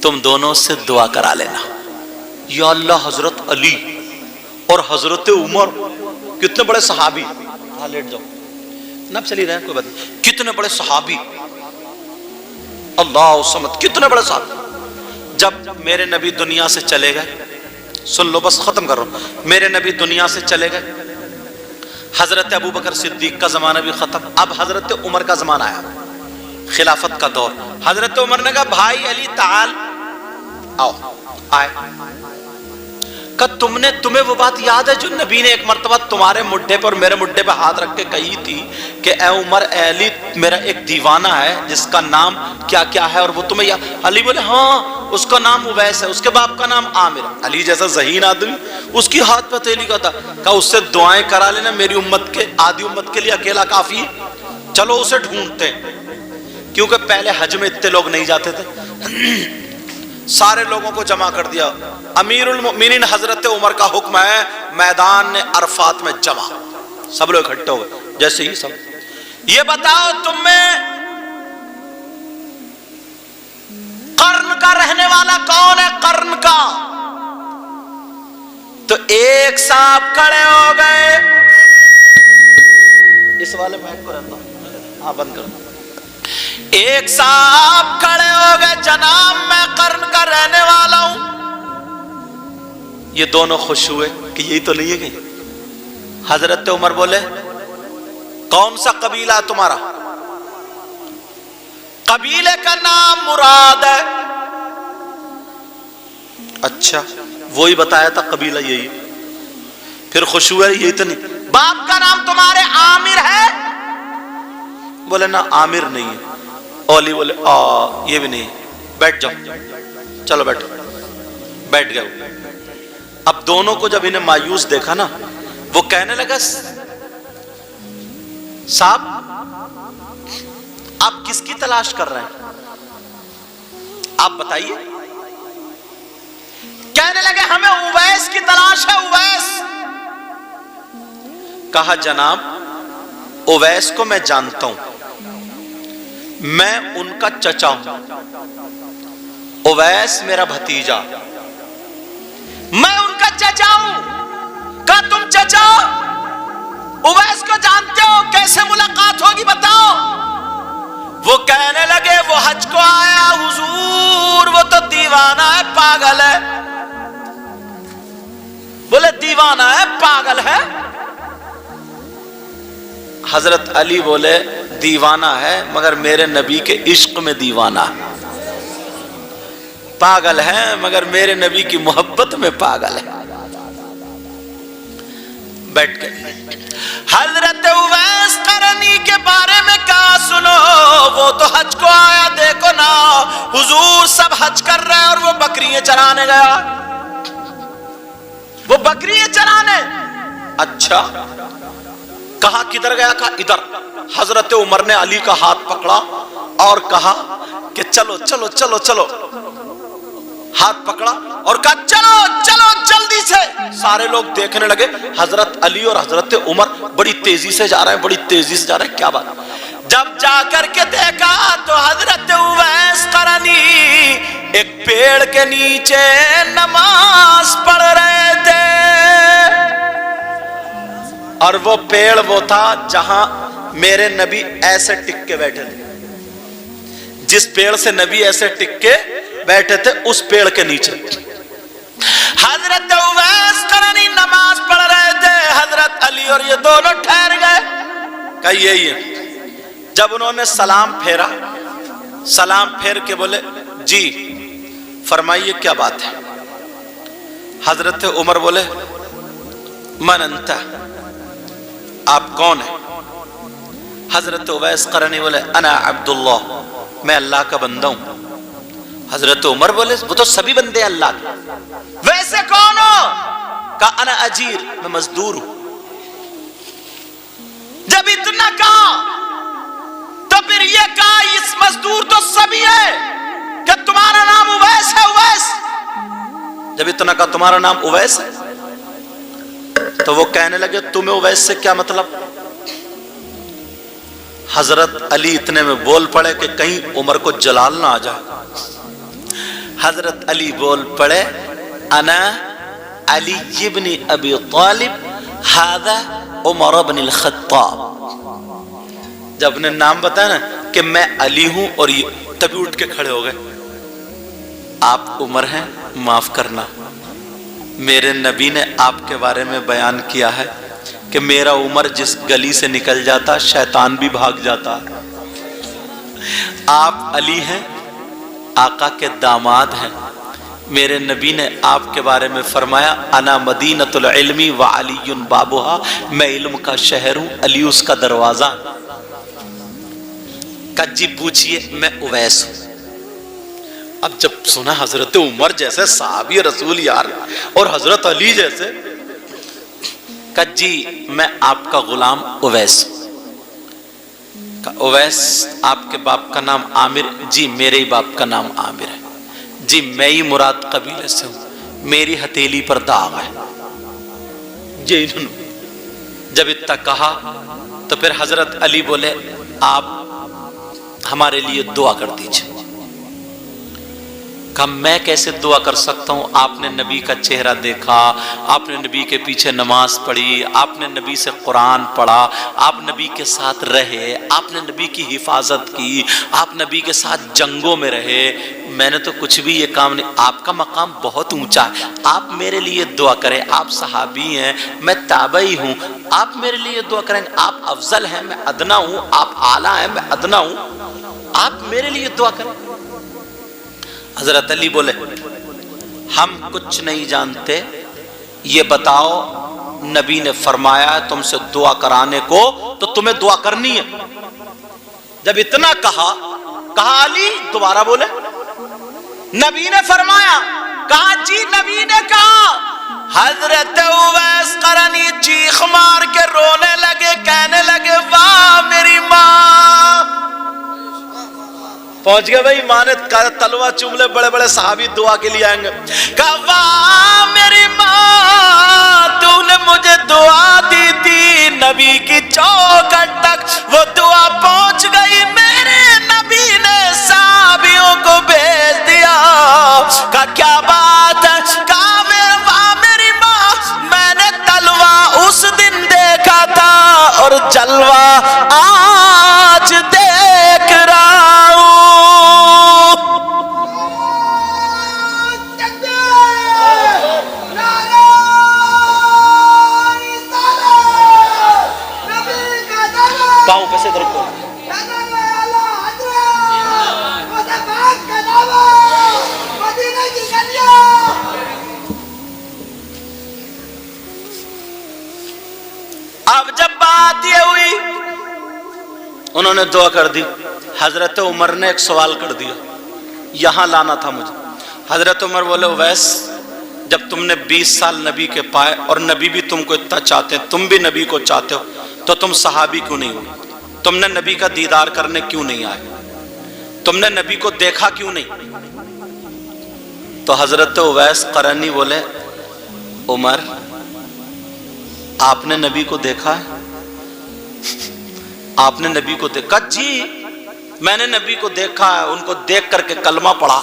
تم دونوں سے دعا کرا لینا۔ یا اللہ، حضرت علی اور حضرت عمر کتنے بڑے صحابی، ہاں لیٹ جاؤ نب چلی رہے ہیں کوئی بات نہیں، کتنے بڑے صحابی، اللہ سمت کتنے بڑے صحابی۔ جب میرے نبی دنیا سے چلے گئے، سن لو بس ختم کر رہا ہوں، میرے نبی دنیا سے چلے گئے، حضرت ابوبکر صدیق کا زمانہ بھی ختم، اب حضرت عمر کا زمانہ آیا، خلافت کا دور۔ حضرت عمر نے کہا بھائی علی تعال، آؤ، آئے۔ کہ تمہیں وہ بات یاد ہے جو نبی نے ایک مرتبہ تمہارے مڈھے پر میرے مڈھے پہ ہاتھ رکھ کے کہی تھی کہ اے عمر اے علی میرا ایک دیوانہ ہے جس کا نام کیا کیا ہے، اور وہ تمہیں یاد؟ علی بولے ہاں اس کا نام اویس ہے، اس کے باپ کا نام عامر ہے۔ علی جیسا ذہین آدمی، اس کی ہاتھ پہ تیلی کا تھا، کہا اس سے دعائیں کرا لینا، میری امت کے آدھی امت کے لیے اکیلا کافی ہے، چلو اسے ڈھونڈتے ہیں، کیونکہ پہلے حج میں اتنے لوگ نہیں جاتے تھے، سارے لوگوں کو جمع کر دیا۔ امیر المؤمنین حضرت عمر کا حکم ہے میدان عرفات میں جمع، سب لوگ اکٹھے ہو گئے، جیسے ہی سب یہ بتاؤ تم میں قرن کا رہنے والا کون ہے؟ قرن کا تو ایک صاحب کھڑے ہو گئے، اس والے مائک کو رہتا ہاں بند کر دو، ایک صاحب کھڑے ہو گئے، جناب میں قرن کا رہنے والا ہوں۔ یہ دونوں خوش ہوئے کہ یہی تو نہیں ہے کہ حضرت عمر بولے کون سا قبیلہ ہے تمہارا؟ قبیلے کا نام مراد ہے۔ اچھا وہی بتایا تھا قبیلہ یہی، پھر خوش ہوئے یہی تو نہیں۔ باپ کا نام تمہارے عامر ہے؟ بولے نا عامر نہیں ہے۔ اولی بولے یہ بھی نہیں، بیٹھ جاؤ، چلو بیٹھو، بیٹھ گئے۔ اب دونوں کو جب انہیں مایوس دیکھا نا، وہ کہنے لگا صاحب آپ کس کی تلاش کر رہے ہیں؟ آپ بتائیے۔ کہنے لگے ہمیں اویس کی تلاش ہے، اویس۔ کہا جناب اویس کو میں جانتا ہوں، میں ان کا چچا ہوں، اویس میرا بھتیجا، میں ان کا چچا ہوں۔ کہا تم چچا اویس کو جانتے ہو، کیسے ملاقات ہوگی بتاؤ؟ وہ کہنے لگے وہ حج کو آیا حضور، وہ تو دیوانہ ہے، پاگل ہے۔ بولے دیوانہ ہے، پاگل ہے؟ حضرت علی بولے دیوانہ ہے مگر میرے نبی کے عشق میں دیوانہ ہے، پاگل ہے مگر میرے نبی کی محبت میں پاگل ہے۔ بیٹھ گئے۔ حضرت اویس قرنی کے بارے میں کہا سنو، وہ تو حج کو آیا، دیکھو نا حضور سب حج کر رہے ہیں اور وہ بکریاں چرانے گیا، وہ بکریاں چرانے۔ اچھا کہا کدھر گیا؟ کہا ادھر۔ حضرت عمر نے علی کا ہاتھ پکڑا اور کہا کہ چلو چلو چلو چلو، ہاتھ پکڑا اور کہا چلو چلو جلدی سے۔ سارے لوگ دیکھنے لگے، حضرت علی اور حضرت عمر بڑی تیزی سے جا رہے ہیں، بڑی تیزی سے جا رہے ہیں، کیا بات؟ جب جا کر کے دیکھا تو حضرت اویس قرنی ایک پیڑ کے نیچے نماز پڑھ رہے تھے، اور وہ پیڑ وہ تھا جہاں میرے نبی ایسے ٹک کے بیٹھے تھے، جس پیڑ سے نبی ایسے ٹک کے بیٹھے تھے اس پیڑ کے نیچے حضرت اویس قرنی نماز پڑھ رہے تھے۔ حضرت علی اور یہ دونوں ٹھہر گئے، کہا یہی ہے۔ جب انہوں نے سلام پھیرا، سلام پھیر کے بولے جی فرمائیے کیا بات ہے؟ حضرت عمر بولے من انت، آپ کون ہیں؟ حضرت اویس قرنی بولے انا عبداللہ، میں اللہ کا بندہ ہوں۔ حضرت عمر بولے وہ تو سبھی بندے اللہ کے، ویسے کون ہو؟ کہا انا اجیر، میں مزدور ہوں۔ جب اتنا کہا تو پھر یہ کہا اس مزدور تو سبھی ہے کہ تمہارا نام اویس ہے، اویس۔ جب اتنا کہا تمہارا نام اویس ہے تو وہ کہنے لگے تمہیں اویس سے کیا مطلب؟ حضرت علی اتنے میں بول پڑے کہ کہیں عمر کو جلال نہ آ جائے۔ حضرت علی بول پڑے انا علی ابن ابی طالب ھذا عمر بن الخطاب۔ جب نے نام بتایا نا کہ میں علی ہوں، اور یہ تبھی اٹھ کے کھڑے ہو گئے۔ آپ عمر ہیں، معاف کرنا، میرے نبی نے آپ کے بارے میں بیان کیا ہے کہ میرا عمر جس گلی سے نکل جاتا شیطان بھی بھاگ جاتا۔ آپ علی ہیں، آقا کے داماد ہیں، میرے نبی نے آپ کے بارے میں فرمایا انا مدینۃ العلم وعلی بابھا، میں علم کا شہر ہوں، علی اس کا دروازہ۔ کہ جی پوچھئے، میں اویس ہوں۔ اب جب سنا حضرت عمر جیسے صحابی رسول یار اور حضرت علی جیسے، کہ جی میں آپ کا غلام اویس ہوں۔ کہ اویس آپ کے باپ کا نام عامر؟ جی میرے ہی باپ کا نام عامر ہے۔ جی میں ہی مراد قبیلے سے ہوں، میری ہتھیلی پر داغ ہے۔ جی جب اتنا کہا تو پھر حضرت علی بولے آپ ہمارے لیے دعا کر دیجئے۔ کہا میں کیسے دعا کر سکتا ہوں؟ آپ نے نبی کا چہرہ دیکھا، آپ نے نبی کے پیچھے نماز پڑھی، آپ نے نبی سے قرآن پڑھا، آپ نبی کے ساتھ رہے، آپ نے نبی کی حفاظت کی، آپ نبی کے ساتھ جنگوں میں رہے، میں نے تو کچھ بھی یہ کام نہیں۔ آپ کا مقام بہت اونچا ہے، آپ میرے لیے دعا کریں، آپ صحابی ہیں، میں تابعی ہوں، آپ میرے لیے دعا کریں، آپ افضل ہیں، میں ادنا ہوں، آپ اعلیٰ ہیں، میں ادنا ہوں، آپ میرے لیے دعا کریں۔ حضرت علی بولے ہم کچھ نہیں جانتے، یہ بتاؤ نبی نے فرمایا ہے تم سے دعا کرانے کو تو تمہیں دعا کرنی ہے۔ جب اتنا کہا علی دوبارہ بولے نبی نے فرمایا، کہا جی نبی نے کہا۔ حضرت اویس قرنی چیخ مار کے رونے لگے، کہنے لگے واہ میری ماں۔ پہنچ گئے بھائی، ماں نے تلوہ چوم لے، بڑے بڑے صحابی دعا کے لیے آئیں گے، کہا واہ میری ماں، تو نے مجھے دعا دی تھی، نبی کی چوکھٹ تک وہ دعا پہنچ گئی، میرے نبی نے صحابیوں کو بھیج دیا۔ کہا کیا بات ہے؟ کہا واہ میری ماں، میں نے تلوہ اس دن دیکھا تھا اور جلوہ آج دیکھ رہا ہوں۔ پاؤں پہ سے درکو اب جب بات یہ ہوئی، انہوں نے دعا کر دی۔ حضرت عمر نے ایک سوال کر دیا، یہاں لانا تھا مجھے۔ حضرت عمر بولے اویس، جب تم نے 20 سال نبی کے پائے اور نبی بھی تم کو اتنا چاہتے ہیں، تم بھی نبی کو چاہتے ہو، تو تم صحابی کیوں نہیں ہوئے؟ تم نے نبی کا دیدار کرنے کیوں نہیں آئے؟ تم نے نبی کو دیکھا کیوں نہیں؟ تو حضرت اویس قرنی بولے عمر آپ نے نبی کو دیکھا ہے؟ آپ نے نبی کو دیکھا؟ جی میں نے نبی کو دیکھا ہے، ان کو دیکھ کر کے کلمہ پڑھا،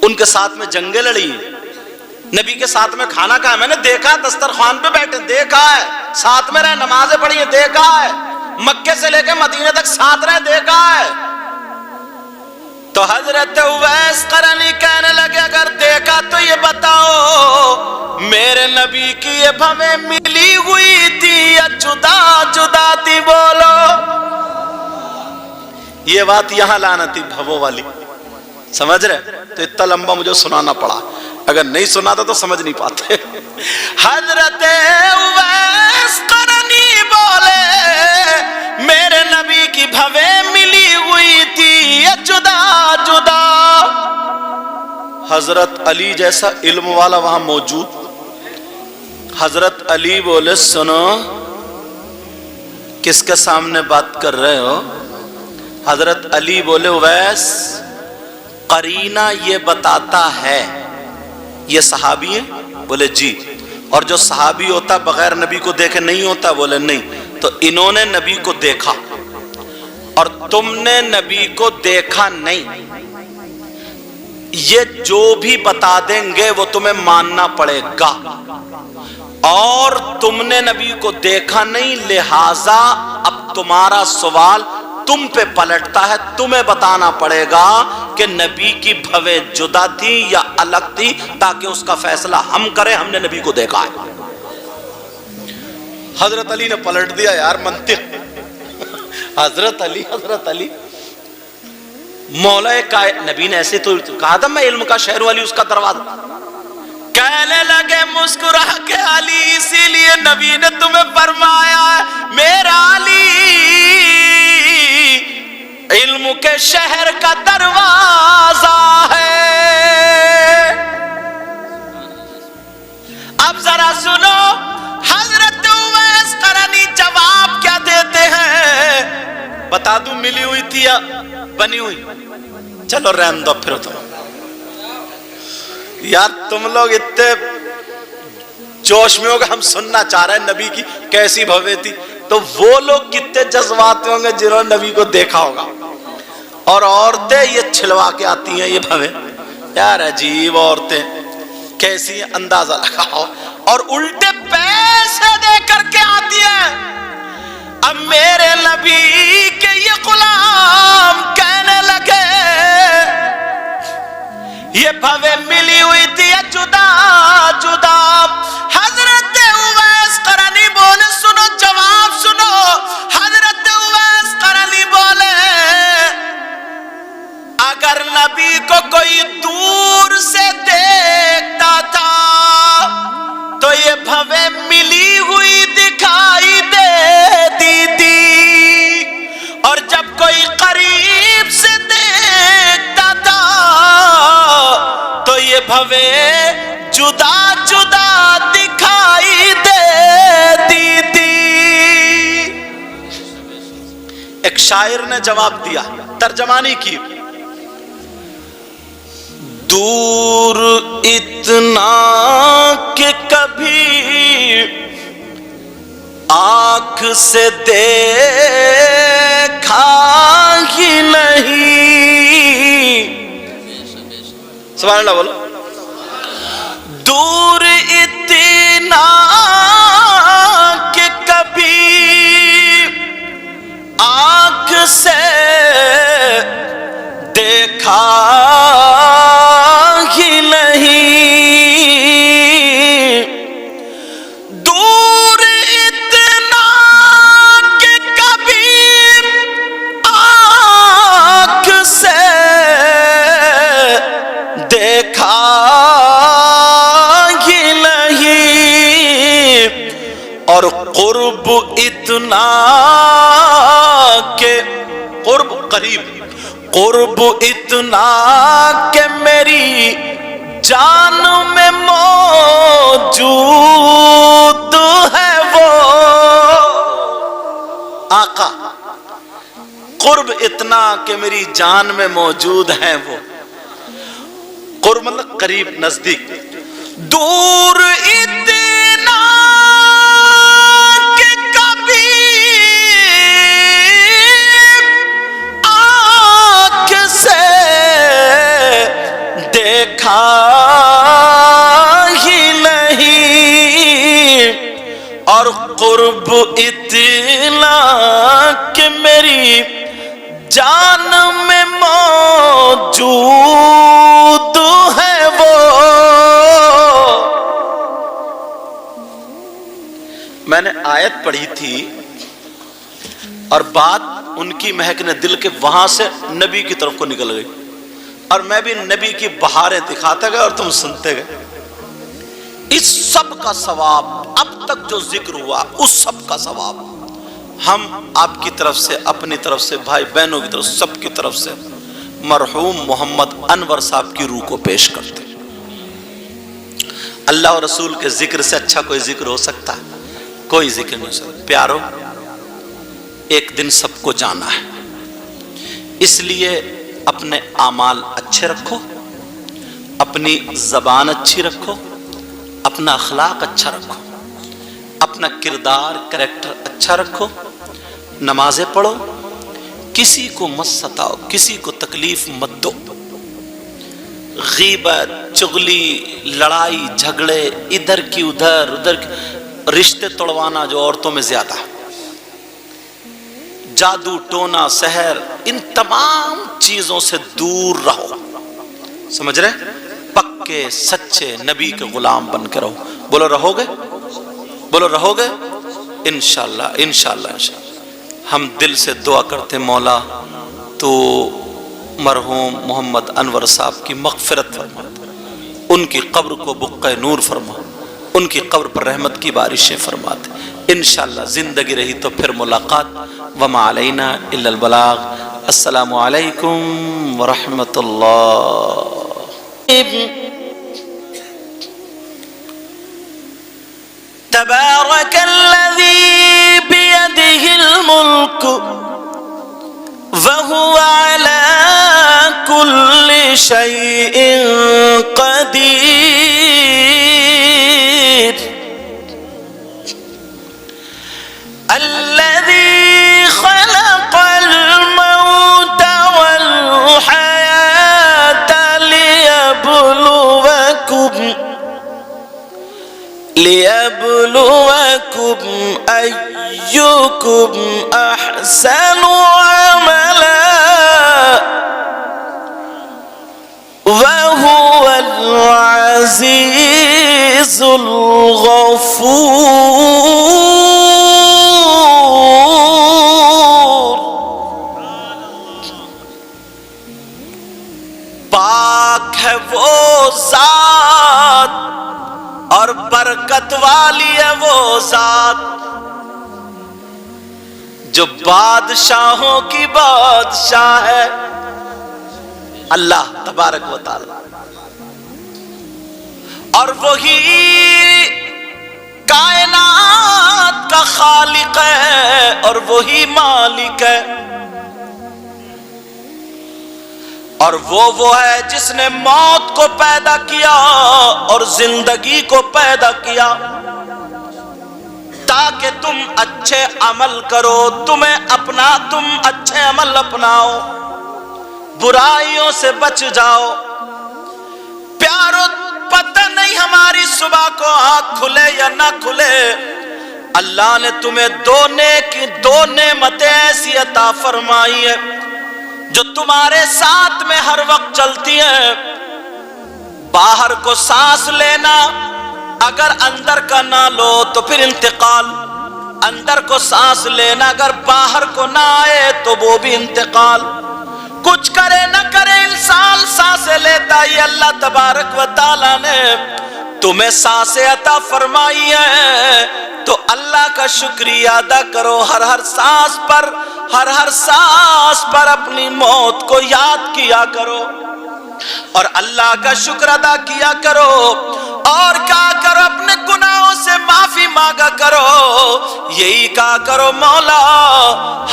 ان کے ساتھ میں جنگیں لڑی، نبی کے ساتھ میں کھانا کھایا، میں نے دیکھا دسترخوان پہ بیٹھے، دیکھا ہے ساتھ میں رہے، نمازیں پڑھی ہیں، دیکھا ہے مکے سے لے کے مدینے تک ساتھ رہے، دیکھا ہے۔ تو حضرت اویس قرنی کہنے لگے اگر دیکھا تو یہ بتاؤ میرے نبی کی یہ بھویں ملی ہوئی تھی یا جدا جدا تھی؟ بولو۔ یہ بات یہاں لانا تھی بھووں والی، سمجھ رہے؟ تو اتنا لمبا مجھے سنانا پڑا، اگر نہیں سناتا تو سمجھ نہیں پاتے۔ حضرت اویس قرنی بولے میرے نبی کی بھویں ملی ہوئی تھی یا جدا جدا؟ حضرت علی جیسا علم والا وہاں موجود، حضرت علی بولے سنو کس کے سامنے بات کر رہے ہو؟ حضرت علی بولے اویس قرینہ یہ بتاتا ہے یہ صحابی ہیں؟ بولے جی۔ اور جو صحابی ہوتا بغیر نبی کو دیکھے نہیں ہوتا؟ بولے نہیں۔ تو انہوں نے نبی کو دیکھا اور تم نے نبی کو دیکھا نہیں، یہ جو بھی بتا دیں گے وہ تمہیں ماننا پڑے گا، اور تم نے نبی کو دیکھا نہیں، لہٰذا اب تمہارا سوال تم پہ پلٹتا ہے، تمہیں بتانا پڑے گا کہ نبی کی بھویں جدا تھی یا الگ تھی، تاکہ اس کا فیصلہ ہم کریں، ہم نے نبی کو دیکھا ہے۔ حضرت علی نے پلٹ دیا یار منطق۔ حضرت علی مولا نبی نے ایسے تو کہا تھا میں علم کا شہر والی اس کا دروازہ، کہنے لگے مسکرا کے علی اسی لیے نبی نے تمہیں فرمایا میرا علی علم کے شہر کا دروازہ ہے۔ اب ذرا سنو حضرت اویس قرنی جواب کیا دیتے ہیں، بتا دوں ملی ہوئی تھی یا بنی ہوئی؟ چلو رہن دو پھر تم یار، تم لوگ اتنے جوش میں ہو کہ ہم سننا چاہ رہے ہیں نبی کی کیسی بھویں تھی، تو وہ لوگ کتنے جذبات ہوں گے جنہوں نے نبی کو دیکھا ہوگا۔ اور عورتیں یہ چھلوا کے آتی ہیں، یہ بھوے یار عجیب عورتیں کیسی اندازہ لگاؤ، اور الٹے پیسے دے کر کے آتی ہیں۔ اب میرے نبی کے یہ غلام کہنے لگے یہ بھوے ملی ہوئی تھی جدا جدا۔ حضرت اویس قرنی بولے، سنو جواب سنو، حضرت اویس قرنی بولے اگر نبی کو کوئی دور سے دیکھتا تھا تو یہ بھوے ملی ہوئی دکھائی دیتی تھی، اور جب کوئی قریب سے دیکھتا تھا تو یہ بھوے جدا جدا دکھائی دیتی تھی۔ ایک شاعر نے جواب دیا، ترجمانی کی، دور اتنا کہ کبھی آنکھ سے دیکھا ہی نہیں، سبحان اللہ بولو، دور اتنا کہ کبھی آنکھ سے دیکھا ہی نہیں، دور اتنا کہ کبھی آنکھ سے دیکھا ہی نہیں، اور قرب اتنا کہ قرب قریب، قرب اتنا کہ میری جان میں موجود ہے وہ آقا، قرب اتنا کہ میری جان میں موجود ہے وہ، قرب مطلب قریب نزدیک، دور اتنا کہ کبھی آنکھ سے دیکھا ہی نہیں، اور قرب اتنا کہ میری جان میں موجود ہے وہ۔ میں نے آیت پڑھی تھی اور بات ان کی مہک نے دل کے وہاں سے نبی کی طرف کو نکل گئی، اور میں بھی نبی کی بہاریں دکھاتے گئے اور تم سنتے گئے۔ اس سب کا ثواب اب تک جو ذکر ہوا، اس سب کا ثواب ہم آپ کی طرف سے، اپنی طرف سے، بھائی بہنوں کی طرف سے، سب کی طرف سے مرحوم محمد انور صاحب کی روح کو پیش کرتے۔ اللہ اور رسول کے ذکر سے اچھا کوئی ذکر ہو سکتا ہے؟ کوئی ذکر نہیں ہو سکتا۔ پیارو، ایک دن سب کو جانا ہے، اس لیے اپنے اعمال اچھے رکھو، اپنی زبان اچھی رکھو، اپنا اخلاق اچھا رکھو، اپنا کردار کریکٹر اچھا رکھو، نمازیں پڑھو، کسی کو مت ستاؤ، کسی کو تکلیف مت دو، غیبت، چغلی، لڑائی جھگڑے، ادھر کی ادھر کی، رشتے توڑوانا جو عورتوں میں زیادہ ہے، جادو ٹونا سحر، ان تمام چیزوں سے دور رہو، سمجھ رہے؟ پکے سچے نبی کے غلام بن کے رہو۔ بولو رہو گے؟ بولو رہو گے؟ انشاءاللہ انشاءاللہ انشاءاللہ۔ ہم دل سے دعا کرتے مولا تو مرحوم محمد انور صاحب کی مغفرت فرما، ان کی قبر کو بقعہ نور فرما، ان کی قبر پر رحمت کی بارشیں فرماتے۔ انشاءاللہ زندگی رہی تو پھر ملاقات، وما علینا الا البلاغ۔ السلام علیکم ورحمۃ اللہ۔ تبارک الذی بیدہ الملک وهو على كل شيء قدير الذي خلق الموت أيكم أحسن عملا وهو العزيز الغفور. پاک ہے وہ ذات اور برکت والی ہے وہ ذات جو بادشاہوں کی بادشاہ ہے، اللہ تبارک و تعالی. اور وہی کائنات کا خالق ہے اور وہی مالک ہے. اور وہ ہے جس نے موت کو پیدا کیا اور زندگی کو پیدا کیا تاکہ تم اچھے عمل کرو، تم اچھے عمل اپناؤ، برائیوں سے بچ جاؤ. پیارو پتہ نہیں ہماری صبح کو آنکھ کھلے یا نہ کھلے، اللہ نے تمہیں دو نعمتیں ایسی عطا فرمائی ہیں جو تمہارے ساتھ میں ہر وقت چلتی ہیں. باہر کو سانس لینا، اگر اندر کا نہ لو تو پھر انتقال. اندر کو سانس لینا اگر باہر کو نہ آئے تو وہ بھی انتقال. کچھ کرے نہ کرے انسان سانسیں لیتا ہی. اللہ تبارک و تعالیٰ نے تمہیں سانسیں عطا فرمائی ہیں تو اللہ کا شکریہ ادا کرو. ہر سانس پر اپنی موت کو یاد کیا کرو اور اللہ کا شکر ادا کیا کرو. اور کہا کرو اپنے گناہوں سے معافی مانگا کرو. یہی کہا کرو مولا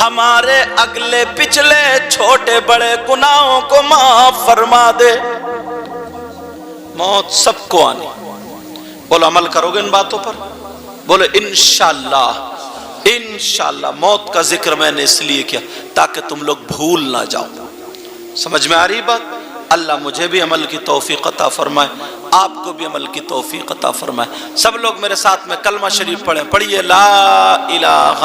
ہمارے اگلے پچھلے چھوٹے بڑے گناہوں کو معاف فرما دے. موت سب کو آنی. بولو عمل کرو گے ان باتوں پر؟ بولو انشاءاللہ. انشاءاللہ. موت کا ذکر میں نے اس لیے کیا تاکہ تم لوگ بھول نہ جاؤ. سمجھ میں آ رہی بات؟ اللہ مجھے بھی عمل کی توفیق عطا فرمائے، آپ کو بھی عمل کی توفیق عطا فرمائے. سب لوگ میرے ساتھ میں کلمہ شریف پڑھیں. پڑھیے لا الہ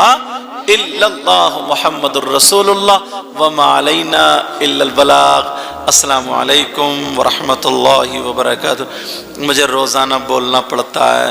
الا اللہ محمد الرسول اللہ وما علینا الا البلاغ. السلام علیکم ورحمۃ اللہ وبرکاتہ. مجھے روزانہ بولنا پڑتا ہے.